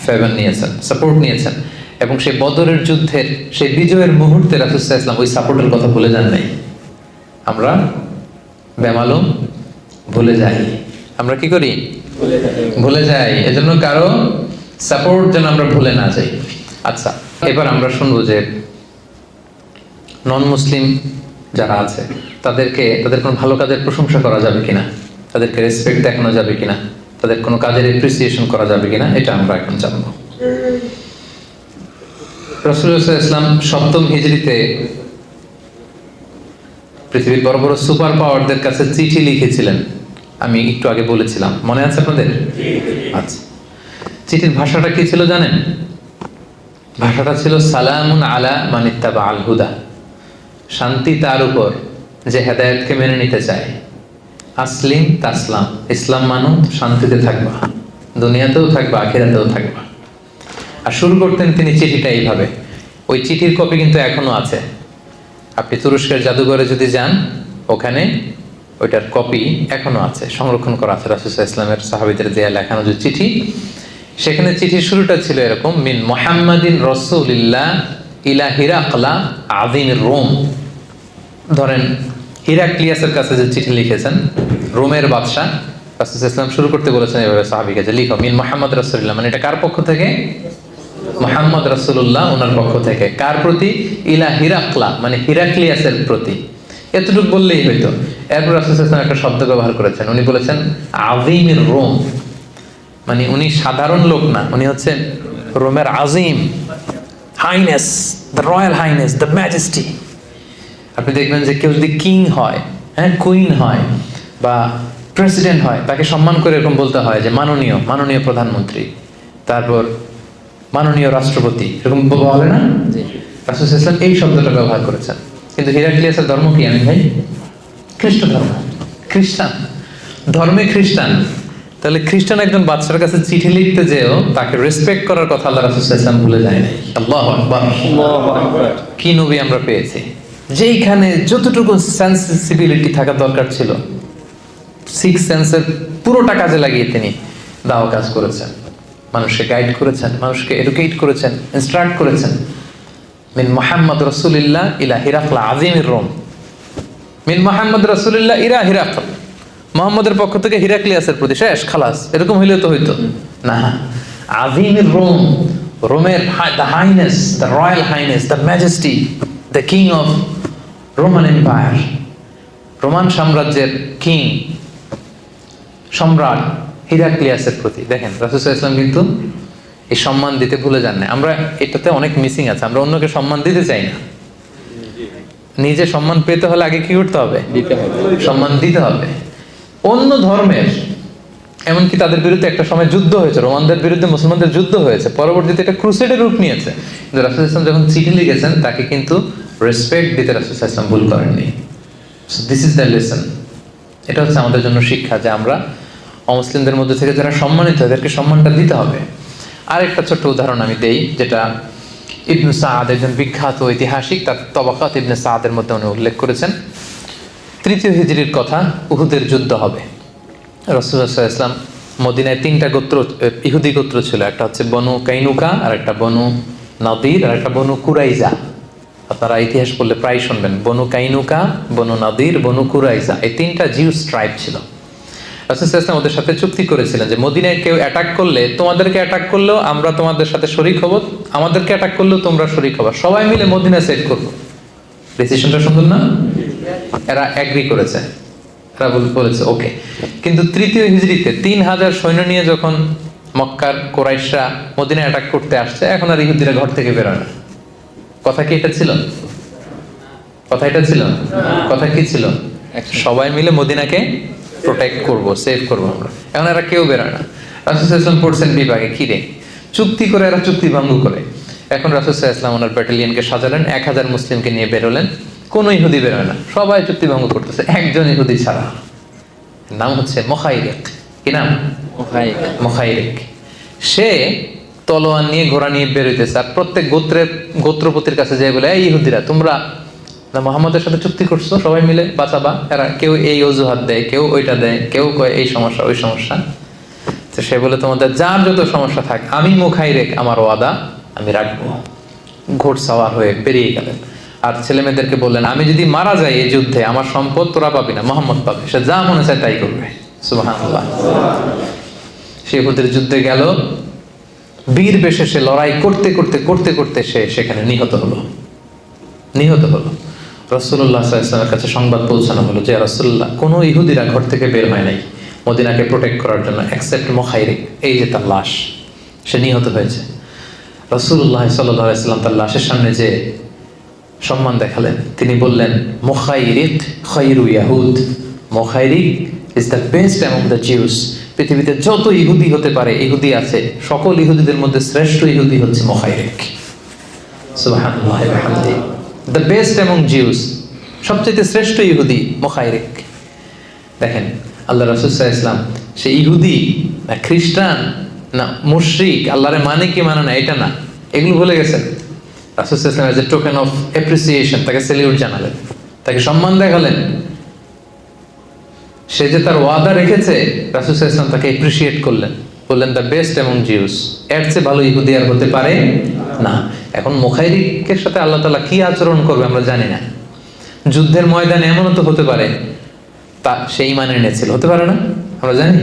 ফেভার নিয়েছেন, সাপোর্ট নিয়েছেন। এবং সেই বদরের যুদ্ধের সেই বিজয়ের মুহূর্তে রাসূল সাল্লাল্লাহু আলাইহি ওয়াসাল্লাম ওই সাপোর্টের কথা ভুলে যান নাই। আমরা বেমালুম ভুলে যাই। আমরা কি করি? ভুলে যাই। এজন্য কারো সাপোর্ট যেন আমরা ভুলে না যাই। আচ্ছা, এবার আমরা শুনবো যে নন মুসলিম যারা আছে তাদেরকে, তাদের কোনো ভালো কাজের প্রশংসা করা যাবে কিনা, তাদেরকে রেসপেক্ট দেখানো যাবে কিনা, তাদের কোনো কাজের এপ্রিসিয়েশন করা যাবে কিনা, এটা আমরা এখন জানবো। রাসূলুল্লাহ সাল্লাল্লাহু আলাইহি ওয়াসাল্লাম 7ম হিজরিতে পৃথিবীর বড় বড় সুপার পাওয়ারদের কাছে চিঠি লিখেছিলেন। আমি একটু আগে বলেছিলাম, মনে আছে আপনাদের? আচ্ছা, চিঠির ভাষাটা কি ছিল জানেন? ভাষাটা ছিল সালামুন আলা মান ইত্তাবা আল হুদা, শান্তি তার উপর যে হেদায়েতকে মেনে নিতে চায়। আসলিম তাসলাম, ইসলাম মানো শান্তিতে থাকবা, দুনিয়াতেও থাকবা, আখিরাতেও থাকবা। আর শুরু করতেন তিনি চিঠিটা এইভাবে। ওই চিঠির কপি কিন্তু এখনো আছে। আপনি তুরস্কের জাদুঘরে যদি যান, ওখানে ওইটার কপি এখনো আছে, সংরক্ষণ করা আছে। রাসূল সাল্লাল্লাহু আলাইহি ওয়াসাল্লামের সাহাবীদের দেয়া লেখানো যে চিঠি, সেখানে চিঠির শুরুটা ছিল এরকম: মিন মুহাম্মাদিন রাসূলিল্লাহ ইলা হিরাকলা আযীমির রোম। ধরেন হিরাক্লিয়াসের কাছে যে চিঠি লিখেছেন, রোমের বাদশা, রাসূল সাল্লাল্লাহু আলাইহি ওয়াসাল্লাম শুরু করতে বলেছেন এভাবে সাহাবীকে যে লিখো মিন মুহাম্মদ রাসূলিল্লাহ, মানে এটা কার পক্ষ থেকে? মুহাম্মদ রাসূলুল্লাহ ওনার পক্ষ থেকে। কার প্রতি? ইলা হিরাকলা, মানে হিরাক্লিয়াসের প্রতি। এতটুকু বললেই হইতো। এরপর রাসূল সাল্লাল্লাহু আলাইহি ওয়াসাল্লাম একটা শব্দ ব্যবহার করেছেন, উনি বলেছেন আযীমির রোম, মানে উনি সাধারণ লোক না, উনি হচ্ছেন রোমের আজিম, highness, the royal highness, the majesty. আপনি দেখবেন যে কেউ যদি কিং হয়, হ্যাঁ, কুইন হয় বা প্রেসিডেন্ট হয়, তাকে সম্মান করে এরকম বলতে হয় যে মাননীয়, মাননীয় প্রধানমন্ত্রী, তারপর মাননীয় রাষ্ট্রপতি, এরকম বলে না? রাসূল সাল্লাল্লাহু আলাইহি ওয়াসাল্লাম এই শব্দটা ব্যবহার করেছেন। কিন্তু হিরাক্লিয়াসের ধর্ম কি আমি ভাই? খ্রিস্ট ধর্ম, খ্রিস্টান ধর্মে খ্রিস্টান। তাহলে খ্রিস্টান একজন বাদশার কাছে চিঠি লিখতে যেও তাকে রেসপেক্ট করার কথা আল্লাহ রাসূল সাল্লাল্লাহু আলাইহি ওয়াসাল্লাম ভুলে যায় নাই। আল্লাহু আকবার, আল্লাহু আকবার। কি নবী আমরা পেয়েছি, যেইখানে যতটুকু সেন্সিবিলিটি থাকা দরকার ছিল, সিক্স সেন্সের পুরোটা কাজে লাগিয়ে তিনি দাওয়া কাজ করেছেন, মানুষকে গাইড করেছেন, মানুষকে এডুকেট করেছেন, ইনস্ট্রাক্ট করেছেন। মিন মুহাম্মদ রাসূলিল্লাহ ইলা হিরাকলা আযীমির রোম, মিন মুহাম্মদ রাসূলিল্লাহ ইলা হিরাকল, মুহাম্মদের পক্ষ থেকে হিরাক্লিয়াসের প্রতি, শেষ, খালাস। এরকম হইলে তো হইতো না। আযীমির রোম, রোমের the highness, the royal highness, the majesty, the king of Roman empire, Roman সাম্রাজ্যের কিং, সম্রাট হিরাক্লিয়াসের প্রতি। দেখেন রাসূল সাল্লাল্লাহু আলাইহি ওয়াসাল্লাম কিন্তু এই সম্মান দিতে ভুলে যান না। আমরা এটাতে অনেক মিসিং আছে, আমরা অন্যকে সম্মান দিতে চাই না। নিজে সম্মান পেতে হলে আগে কি করতে হবে? দিতে হবে, সম্মান দিতে হবে। অন্য ধর্মের, এমনকি তাদের বিরুদ্ধে একটা সময় যুদ্ধ হয়েছে, রোমানদের বিরুদ্ধে মুসলমানদের যুদ্ধ হয়েছে, পরবর্তীতে এটা ক্রুসেডের রূপ নিয়েছে। কিন্তু রাসূল সাল্লাল্লাহু আলাইহি ওয়াসাল্লাম যখন চিঠি লিখেছেন তাকে কিন্তু রেসপেক্ট দিতে রাসূল সাল্লাল্লাহু আলাইহি ওয়াসাল্লাম ভুল করেননি। So this is the lesson. এটা হচ্ছে আমাদের জন্য শিক্ষা যে আমরা অমুসলিমদের মধ্যে থেকে যারা সম্মানিত, তাদেরকে সম্মানটা দিতে হবে। আরেকটা ছোট্ট উদাহরণ আমি দেই, যেটা ইবনে সাআদ, একজন বিখ্যাত ঐতিহাসিক, তার তবাকাত ইবনে সাআদের মধ্যে উনি উল্লেখ করেছেন। 3য় হিজরির কথা, উহুদের যুদ্ধ হবে। রাসূলুল্লাহ সাল্লাল্লাহু আলাইহি ওয়াসাল্লাম মদিনায় 3টা গোত্র, ইহুদি গোত্র ছিল। একটা হচ্ছে বনু কাইনুকা, আর একটা বনু নাদির, আর একটা বনু কুরাইজা। আপনারা ইতিহাস পড়লে প্রায় শুনবেন বনু কাইনুকা, বনু নাদির, বনু কুরাইজা, এই 3টা জিউস ট্রাইব ছিল। রাসূল সাল্লাল্লাহু আলাইহি ওয়াসাল্লাম ওদের সাথে চুক্তি করেছিলেন যে মদিনায় কেউ অ্যাটাক করলে, তোমাদেরকে অ্যাটাক করলেও আমরা তোমাদের সাথে শরীক হব, আমাদেরকে অ্যাটাক করলেও তোমরা শরীক হবা, সবাই মিলে মদিনা সেট করবো। ডিসিশনটা সুন্দর না? এরা এগ্রি করেছে, এরা বলেছে ওকে। কিন্তু তৃতীয় হিজরিতে 3000 সৈন্য নিয়ে যখন মক্কার কোরাইশরা মদিনায় অ্যাটাক করতে আসছে, এখন আর ইহুদিরা ঘর থেকে বেরোয় না। কথা কি এটা ছিল? কথা এটা ছিল? কথা কি ছিল? সবাই মিলে মদিনাকে প্রোটেক্ট করব, সেভ করব আমরা। এখন এরা কেউ বেরোয় না। রাসূল সাল্লাল্লাহু আলাইহি ওয়াসাল্লাম পড়ছেন বিভাগে, কি রে চুক্তি করে, এরা চুক্তি ভঙ্গ করে। এখন রাসূল সাল্লাল্লাহু আলাইহি ওয়াসাল্লাম ওনার ব্যাটালিয়নকে সাজালেন, 1000 মুসলিমকে নিয়ে বেরোলেন। কোনো ইহুদি বেরোয় না, সবাই চুক্তি ভঙ্গ করতেছে, একজন ইহুদি ছাড়া। নাম হচ্ছে মুখাইরিক। কি নাম? মুখাইরিক। সে তলোয়ার নিয়ে, ঘোড়া নিয়ে বেরোইতেছে, আর প্রত্যেক গোত্রপতির কাছে যাই বলে, এই ইহুদিরা তোমরা না মুহাম্মদের সাথে চুক্তি করছো, সবাই মিলে বাঁচাবা। এরা কেউ এই অজুহাত দেয়, কেউ ওইটা দেয়, কেউ কয় এই সমস্যা ওই সমস্যা। তো সে বলে তোমাদের যার যত সমস্যা থাক, আমি মুখাইরিক, আমার ওয়াদা আমি রাখবো। ঘোড়সাওয়ার হয়ে বেরিয়ে গেলেন। আর ছেলে মেয়েদেরকে বললেন, আমি যদি মারা যাই এই যুদ্ধে, আমার সম্পদ তোরা পাবি না, মুহাম্মদ পাবে, সে যা মনে চায় তাই করবে। সুবহানাল্লাহ। সে উহুদের যুদ্ধে গেল, বীর বেশে সে লড়াই করতে করতে করতে করতে সে সেখানে নিহত হলো। রাসূলুল্লাহ সাল্লাল্লাহু আলাইহি ওয়াসাল্লামের কাছে সংবাদ পৌঁছানো হলো যে, রাসূলুল্লাহ, কোনো ইহুদিরা ঘর থেকে বের হয় নাই মদিনাকে প্রোটেক্ট করার জন্য, এক্সেপ্ট মুখাইরিক। এই যে তার লাশ, সে নিহত হয়েছে। রাসূলুল্লাহ সাল্লাল্লাহু আলাইহি ওয়াসাল্লাম তার লাশের সামনে যে সম্মান দেখালেন, তিনি বললেন, মুখাইরিক খায়রু ইয়াহুদ। Mukhairiq is the best among the Jews. পৃথিবীতে যত ইহুদি হতে পারে, ইহুদি আছে, সকল ইহুদিদের মধ্যে শ্রেষ্ঠ ইহুদি হচ্ছে মুখাইরিক। সুবহানাল্লাহ ওয়া বিহামদিহি। দ্য বেস্ট অ্যামং জিউস, সবচেয়ে শ্রেষ্ঠ ইহুদি মুখাইরিক। দেখেন, আল্লাহ রাসূল সাল্লাল্লাহু আলাইহি ওয়াসাল্লাম সে ইহুদি না খ্রিস্টান না মুশরিক, আল্লাহরে মানে কি মানে না এটা না, এগুলো ভুলে গেছেন। রাসূল সাল্লাল্লাহু আলাইহি ওয়াসাল্লাম as a token of appreciation তাকে সেলিউট জানালেন, তাকে সম্মান দেখালেন। সে যে তার ওয়াদা রেখেছে, রাসূল সাল্লাল্লাহু আলাইহি ওয়াসাল্লাম তাকে অ্যাপ্রিশিয়েট করলেন, বললেন দ্য বেস্ট অ্যামং জিউস। এর চেয়ে ভালো ইহুদি আর হতে পারে না। এখন মুখাইরিকের সাথে আল্লাহ তাআলা কি আচরণ করবে আমরা জানি না। যুদ্ধের ময়দানে এমনও তো হতে পারে তা সে ঈমান এনেছিল, হতে পারে না, আমরা জানি।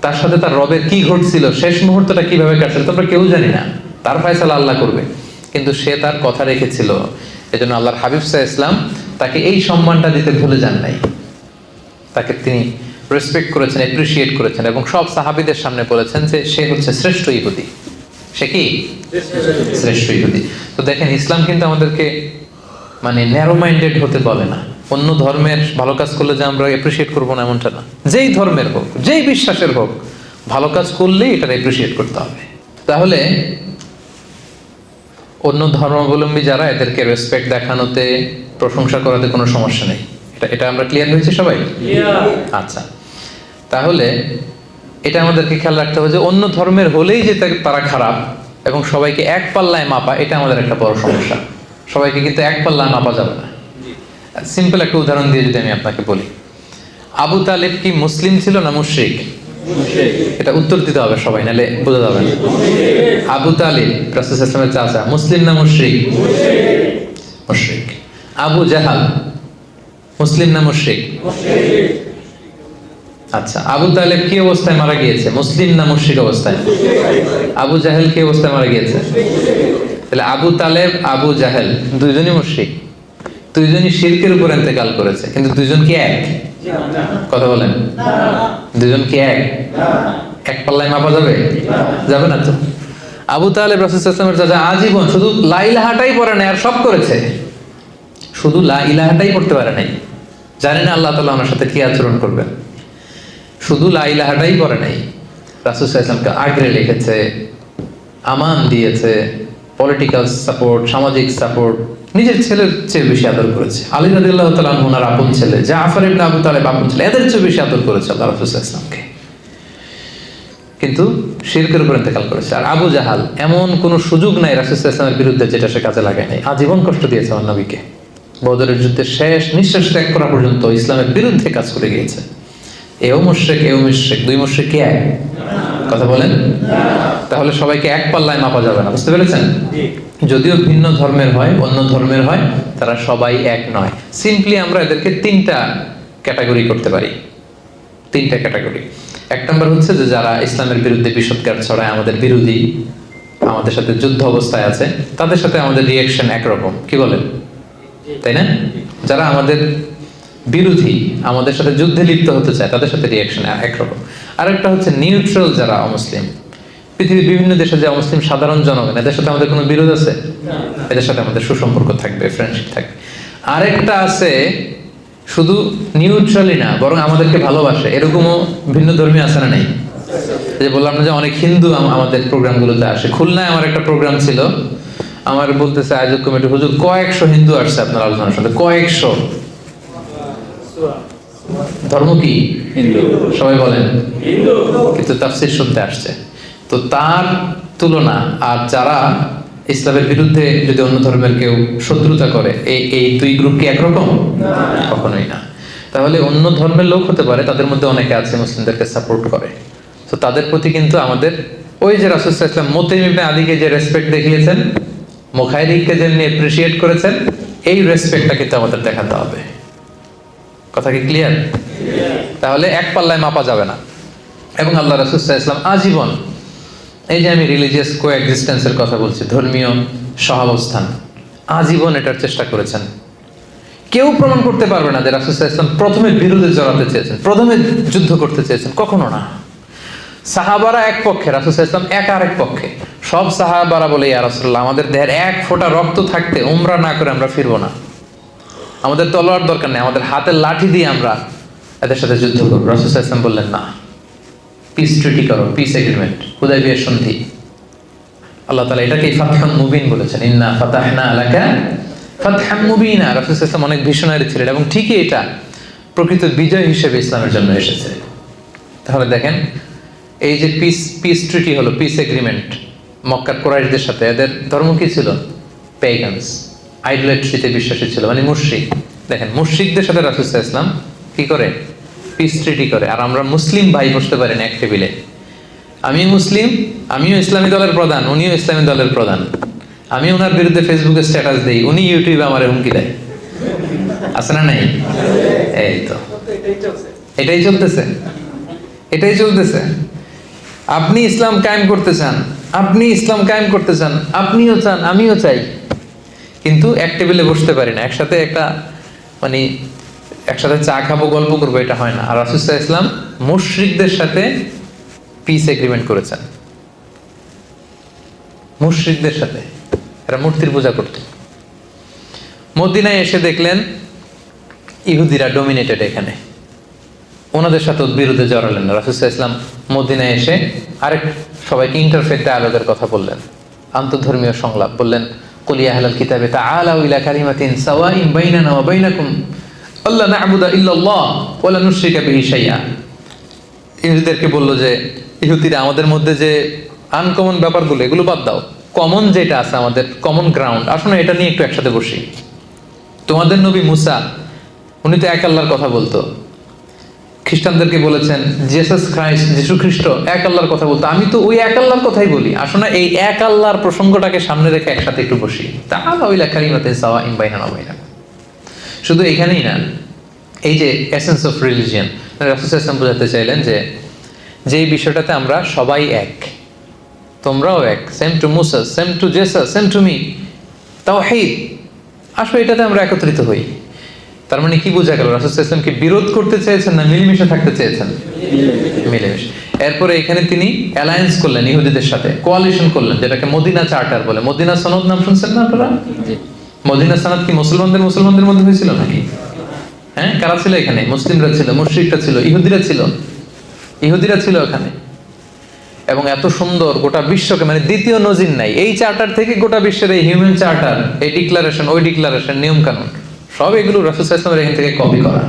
তার সাথে তার রবের কি ঘটছিল, শেষ মুহূর্তটা কিভাবে কাটছিল, তো আমরা কেউ জানি না। তার ফয়সালা আল্লাহ করবে, কিন্তু সে তার কথা রেখেছিল। এজন্য আল্লাহর হাবিব সাল্লাল্লাহু আলাইহি ওয়াসাল্লাম তাকে এই সম্মানটা দিতে ভুলে যান নাই। তাকে তিনি রেসপেক্ট করেছেন, অ্যাপ্রিশিয়েট করেছেন, এবং সব সাহাবীদের সামনে বলেছেন যে সে হচ্ছে শ্রেষ্ঠ ইহুদি। সে কি? শ্রেষ্ঠ ইহুদি। তো দেখেন, ইসলাম কিন্তু আমাদেরকে মানে ন্যারো মাইন্ডেড হতে বলে না। অন্য ধর্মের ভালো কাজ করলে যে আমরা অ্যাপ্রিশিয়েট করবো না, এমনটা না। যেই ধর্মের হোক, যেই বিশ্বাসের হোক, ভালো কাজ করলেই এটা অ্যাপ্রিশিয়েট করতে হবে। তাহলে অন্য ধর্মাবলম্বী যারা, এদেরকে রেসপেক্ট দেখানোতে, প্রশংসা করাতে কোনো সমস্যা নেই। এটা আমরা ক্লিয়ার হয়েছি সবাই? আচ্ছা, তাহলে এটা আমাদেরকে খেয়াল রাখতে হবে যে অন্য ধর্মের হলেই যে তারা খারাপ এবং সবাইকে এক পাল্লায় মাপা, এটা আমাদের একটা বড় সমস্যা। সবাইকে কিন্তু এক পাল্লায় মাপা যাবে না। সিম্পল একটা উদাহরণ দিয়ে যদি আমি আপনাকে বলি, আবু তালিব কি মুসলিম ছিল না মুশরিক? এটা উত্তর দিতে হবে সবাই, নাহলে বোঝা যাবে না। আবু তালিব রাসূল সাল্লাল্লাহু আলাইহি ওয়াসাল্লামের চাচা, মুসলিম না মুশরিক? মুশরিক। আবু জাহাল মুসলিম না মুশরিক? আচ্ছা, আবু তালেব কি অবস্থায় মারা গিয়েছে, মুসলিম না মুশরিক অবস্থায়? আবু জাহেল কি অবস্থায় মারা গিয়েছে? তাহলে আবু তালেব, আবু জাহেল দুইজনই মুশরিক, দুইজনই শিরকের উপর ইন্তেকাল করেছে, কিন্তু দুইজন কি এক? কথা বলেন, দুইজন কি এক? এক পাল্লায় মাপা যাবে? যাবে না তো। আবু তালেব রাসূল সাল্লাল্লাহু আলাইহি ওয়াসাল্লামের চাচা, আজীবন শুধু লা ইলাহাটাই পড়ে নাই, আর সব করেছে, শুধু লা ইলাহাটাই পড়তে পারে নাই। জানি না আল্লাহ তাআলা ওনার সাথে কি আচরণ করবেন। শুধু লা ইলাহাটাই পড়ে নাই, রাসূল সাল্লাল্লাহু আলাইহি ওয়াসাল্লামকে আগলে রেখেছে, আমান দিয়েছে, পলিটিক্যাল সাপোর্ট, সামাজিক সাপোর্ট, নিজের ছেলের চেয়ে বেশি আদর করেছে। আলী রাদিয়াল্লাহু তাআলা আনহু ওনার আপন ছেলে, জাফর ইবনে আবু তালেব আপন ছেলে, এদের চেয়ে বেশি আদর করেছে আল্লাহ রাসূল সাল্লাল্লাহু আলাইহি ওয়াসাল্লামকে, কিন্তু শিরকের উপর ইন্তেকাল করেছে। আর আবু জাহাল, এমন কোনো সুযোগ নাই রাসূল সাল্লাল্লাহু আলাইহি ওয়াসাল্লামের বিরুদ্ধে যেটা সে কাজে লাগায় নাই। আজীবন কষ্ট দিয়েছে আমার নবীকে, বদরের যুদ্ধের শেষ নিঃশ্বাস ত্যাগ করা পর্যন্ত ইসলামের বিরুদ্ধে কাজ করে গিয়েছে। এও মুশরিক, এও মুশরিক, দুই মুশরিক কি এক? কথা বলেন। তাহলে সবাইকে এক পাল্লায় মাপা যাবে না, বুঝতে পেরেছেন? যদিও ভিন্ন ধর্মের হয়, অন্য ধর্মের হয়, তারা সবাই এক নয়। সিম্পলি আমরা এদেরকে তিনটা ক্যাটাগরি করতে পারি, তিনটা ক্যাটাগরি। এক নম্বর হচ্ছে যে যারা ইসলামের বিরুদ্ধে বিষোদ্গার ছড়ায়, আমাদের বিরোধী, আমাদের সাথে যুদ্ধ অবস্থায় আছে, তাদের সাথে আমাদের রিয়াকশন একরকম, কি বলেন, তাই না? যারা আমাদের বিরোধী, আমাদের সাথে যুদ্ধে লিপ্ত হতে চায়, তাদের সাথে রিয়াকশন একরকম। আরেকটা হচ্ছে নিউট্রাল যারা অমুসলিম, পৃথিবীর বিভিন্ন দেশে যে অমুসলিম সাধারণ জনগণ, এদের সাথে আমাদের কোনো বিরোধ আছে? এদের সাথে আমাদের সুসম্পর্ক থাকবে, ফ্রেন্ডশিপ থাকবে। আরেকটা আছে শুধু নিউট্রালি না, বরং আমাদেরকে ভালোবাসে, এরকমও ভিন্ন ধর্মী আছে না? নেই? যে বললাম না যে অনেক হিন্দু আমাদের প্রোগ্রামগুলোতে আসে। খুলনায় আমার একটা প্রোগ্রাম ছিল, আমার বলতেছে আয়োজক কমিটি, হুজুর কয়েকশো হিন্দু আসছে আপনার আলোচনার সাথে, কয়েকশো। ধর্ম কি? হিন্দু। সবাই বলেন কিন্তু তাফসীর শুনতে আসছে। তো তার তুলনা আর যারা ইসলামের বিরুদ্ধে যদি অন্য ধর্মের কেউ শত্রুতা করে, এই দুই গ্রুপ কি একরকম? কখনোই না। তাহলে অন্য ধর্মের লোক হতে পারে, তাদের মধ্যে অনেকে আছে মুসলিমদেরকে সাপোর্ট করে, তো তাদের প্রতি কিন্তু আমাদের ওই যে রাসূল সাল্লাল্লাহু আলাইহি ওয়াসাল্লাম মুতাইম ইবনে আদিকে যে রেসপেক্ট দেখিয়েছেন, মুখাইরিককে যেমনি অ্যাপ্রিশিয়েট করেছেন, এই রেসপেক্টটা কিন্তু আমাদের দেখাতে হবে। কথা কি ক্লিয়ার? তাহলে এক পাল্লায় মাপা যাবে না। এবং আল্লাহ রাসূল সাল্লাল্লাহু আলাইহি ওয়াসাল্লাম আজীবন, এই যে আমি রিলিজিয়াস কোএক্সিস্টেন্সের কথা বলছি, ধর্মীয় সহাবস্থান, আজীবন এটার চেষ্টা করেছেন। কেউ প্রমাণ করতে পারবে না যে রাসূল সাল্লাল্লাহু আলাইহি ওয়াসাল্লাম প্রথমে বিরোধে জড়াতে চেয়েছেন, প্রথমে যুদ্ধ করতে চেয়েছেন, কখনো না। সাহাবারা এক পক্ষে, রাসূল সাল্লাল্লাহু আলাইহি ওয়াসাল্লাম এক আরেক পক্ষে। সব সাহাবারা বলে, ইয়া রাসূলুল্লাহ, আমাদের দেহের এক ফোঁটা রক্ত থাকতে উমরা না করে আমরা ফিরবো না, আমাদের তলোয়ার দরকার নেই, আমাদের হাতের লাঠি দিয়ে আমরা এদের সাথে যুদ্ধ করবো। রাসূল সাল্লাল্লাহু আলাইহি ওয়াসাল্লাম বললেন, না, পিস ট্রিটি করো, পিস এগ্রিমেন্ট, হুদায়বিয়ার সন্ধি। আল্লাহ তাআলা এটাকে ফাতহুম মুবিন বলেছেন, ইন্না ফাতাহনা লাকা ফাতহাম মুবিনা। রাসূল সাল্লাল্লাহু আলাইহি ওয়াসাল্লাম অনেক ভিশনারি ছিলেন, এবং ঠিকই এটা প্রকৃত বিজয় হিসেবে ইসলামের জন্য এসেছে। তাহলে দেখেন, এই যে পিস ট্রিটি হলো, পিস এগ্রিমেন্ট মক্কার কুরাইশদের সাথে, এদের ধর্ম কি ছিল? পেগানস, আইডোলেট্রিতে বিশ্বাসী ছিল, মানে মুশরিক। দেখেন, মুশরিকদের সাথে রাসূল সাল্লাল্লাহু আলাইহি ওয়াসাল্লাম কি করে? পিস ট্রিটি করে। আর আমরা মুসলিম ভাই বসতে পারি না এক টেবিলে। আমি মুসলিম, আমিও ইসলামী দলের প্রধান, উনিও ইসলামী দলের প্রধান। আমি ওনার বিরুদ্ধে ফেসবুকে স্ট্যাটাস দেই, উনি ইউটিউবে আমার হুমকি দেয়। আছে না নাই? এই তো এটাই চলতেছে, এটাই চলতেছে। আপনি ইসলাম কায়েম করতে চান, আপনি ইসলাম কায়েম করতে চান, আপনিও চান, আমিও চাই, কিন্তু এক টেবিলে বসতে পারি না, একসাথে একটা মানে একসাথে চা খাবো, গল্প করবো, এটা হয় না। আর রাসূল সাল্লাল্লাহু আলাইহি ওয়াসাল্লাম মুশরিকদের সাথে পিস এগ্রিমেন্ট করেছেন, মুশরিকদের সাথে। এরা মূর্তির পূজা করত। মদিনায় এসে দেখলেন ইহুদিরা ডমিনেটেড এখানে, ওনাদের সাথে বিরুদ্ধে জড়ালেন না। রাসূল সাল্লাল্লাহু আলাইহি ওয়াসাল্লাম মদিনায় এসে আরেক সবাইকে ইন্টারফেথ ডায়ালগের কথা বললেন, আন্তঃধর্মীয় সংলাপ বললেন। কুল ইয়া আহলাল কিতাবি তাআলাউ ইলা কালিমাতিন সাওয়াইন বাইনানা ওয়া বাইনাকুম আল্লা না'বুদা ইল্লাল্লাহ ওয়া লা নুশরিকা বিহি শাইআ। ইহুদিদেরকে বলল যে, ইহুদিরা, আমাদের মধ্যে যে আনকমন ব্যাপারগুলো, এগুলো বাদ দাও, কমন যেটা আছে, আমাদের কমন গ্রাউন্ড, আসলে এটা নিয়ে একটু একসাথে বসি। তোমাদের নবী মুসা, উনি তো এক আল্লাহর কথা বলতো। খ্রিস্টানদেরকে বলেছেন জেসাস খ্রাইস্ট, যিশু খ্রিস্ট এক আল্লাহর কথা বলতো, আমি তো ওই এক আল্লাহর কথাই বলি। আসলে এই এক আল্লাহর প্রসঙ্গটাকে সামনে রেখে একসাথে একটু বসি। তাআলাউ ইলা কালিমাতিন সাওয়াইন বাইনানা ওয়া বাইনাকুম। শুধু এখানেই না, এই যে এসেন্স অফ রিলিজিয়ন, রাসূল সাল্লাল্লাহু আলাইহি ওয়াসাল্লাম বোঝাতে চাইলেন যে যেই বিষয়টাতে আমরা সবাই এক, তোমরাও এক, same to Musa, same to Jesus, same to me, তাওহীদ, আসলে এটাতে আমরা একত্রিত হই। তার মানে কি বোঝা গেল? রাসূল সাল্লাল্লাহু আলাইহি ওয়াসাল্লাম কি বিরোধ করতে চেয়েছেন না মিলেমিশে থাকতে চেয়েছেন? মিলেমিশে। এরপরে এখানে তিনি অ্যালায়েন্স করলেন ইহুদিদের সাথে, কোয়ালিশন করলেন, যেটাকে মদিনা চার্টার বলে। মদিনা সনদ নাম শুনছেন না আপনারা? মদিনা সনদ কি মুসলমানদের মধ্যে হয়েছিল নাকি? হ্যাঁ, কারা ছিল এখানে? মুসলিমরা ছিল, মুশরিকরা ছিল, ইহুদিরা ছিল এখানে। এবং এত সুন্দর, গোটা বিশ্বকে, মানে দ্বিতীয় নজির নাই এই চার্টার থেকে, গোটা বিশ্বের এই হিউম্যান চার্টার, এই ডিক্লারেশন, ওই ডিক্লারেশন, নিয়ম কানুন, সব এগুলো রাসূল সাল্লাল্লাহু আলাইহি ওয়াসাল্লামের এখান থেকে কপি করা।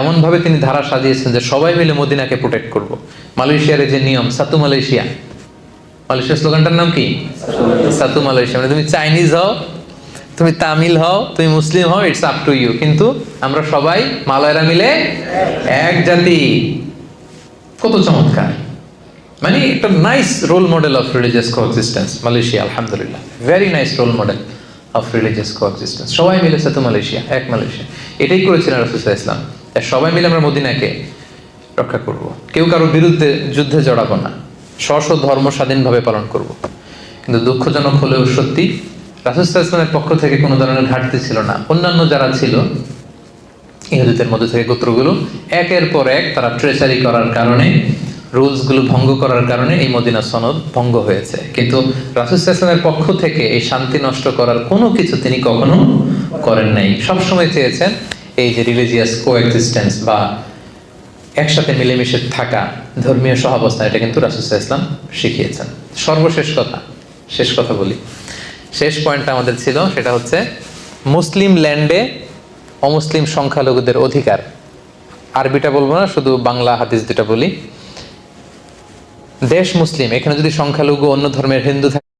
এমন ভাবে তিনি ধারা সাজিয়েছেন যে সবাই মিলে মদিনাকে প্রোটেক্ট করব। মালয়েশিয়ার যে নিয়ম, সাতু মালয়েশিয়া, মালয়েশিয়ার স্লোগানটার নাম কি? সাতু মালয়েশিয়া। মানে তুমি চাইনিজ হও, তুমি তামিল হও, তুমি মুসলিম হও, ইটস আপ টু ইউ, কিন্তু আমরা সবাই মালয়েরা মিলে এক জাতি। কত চমৎকার! মানে একটা nice role model of religious coexistence Malaysia, আলহামদুলিল্লাহ, very nice role model of religious coexistence. সবাই মিলে সাথে মালয়েশিয়া, এক মালয়েশিয়া, এটাই করেছিলেন রাসূল সাল্লাল্লাহু আলাইহি ওয়াসাল্লাম। সবাই মিলে আমরা মদিনাকে রক্ষা করব, কেউ কারো বিরুদ্ধে যুদ্ধে জড়াবো না, স্ব ধর্ম স্বাধীনভাবে পালন করব। কিন্তু দুঃখজনক হলেও সত্যি, রাসূল সাল্লাল্লাহু আলাইহি ওয়াসাল্লামের পক্ষ থেকে কোনো ধরনের ঘাটতি ছিল না। অন্যান্য যারা ছিল, ইহুদিদের মধ্যে থেকে গোত্রগুলো একের পর এক তারা ট্রেচারি করার কারণে, রুলসগুলো ভঙ্গ করার কারণে এই মদিনা সনদ ভঙ্গ হয়েছে। কিন্তু রাসূল সাল্লাল্লাহু আলাইহি ওয়াসাল্লামের পক্ষ থেকে এই শান্তি নষ্ট করার কোনো কিছু তিনি কখনো করেন নাই। সবসময় চেয়েছেন এই যে রিলিজিয়াস কোএক্সিস্টেন্স বা একসাথে মিলেমিশে থাকা, ধর্মীয় সহাবস্থান, এটা কিন্তু রাসূল সাল্লাল্লাহু আলাইহি ওয়াসাল্লাম শিখিয়েছেন। সর্বশেষ কথা, শেষ কথা বলি, শেষ পয়েন্টটা আমাদের ছিল, সেটা হচ্ছে মুসলিম ল্যান্ডে অমুসলিম সংখ্যালঘুদের অধিকার। আরবিটা বলবো না, শুধু বাংলা হাদিস দুটা বলি। দেশ মুসলিম, এখানে যদি সংখ্যালঘু অন্য ধর্মের হিন্দু থাকে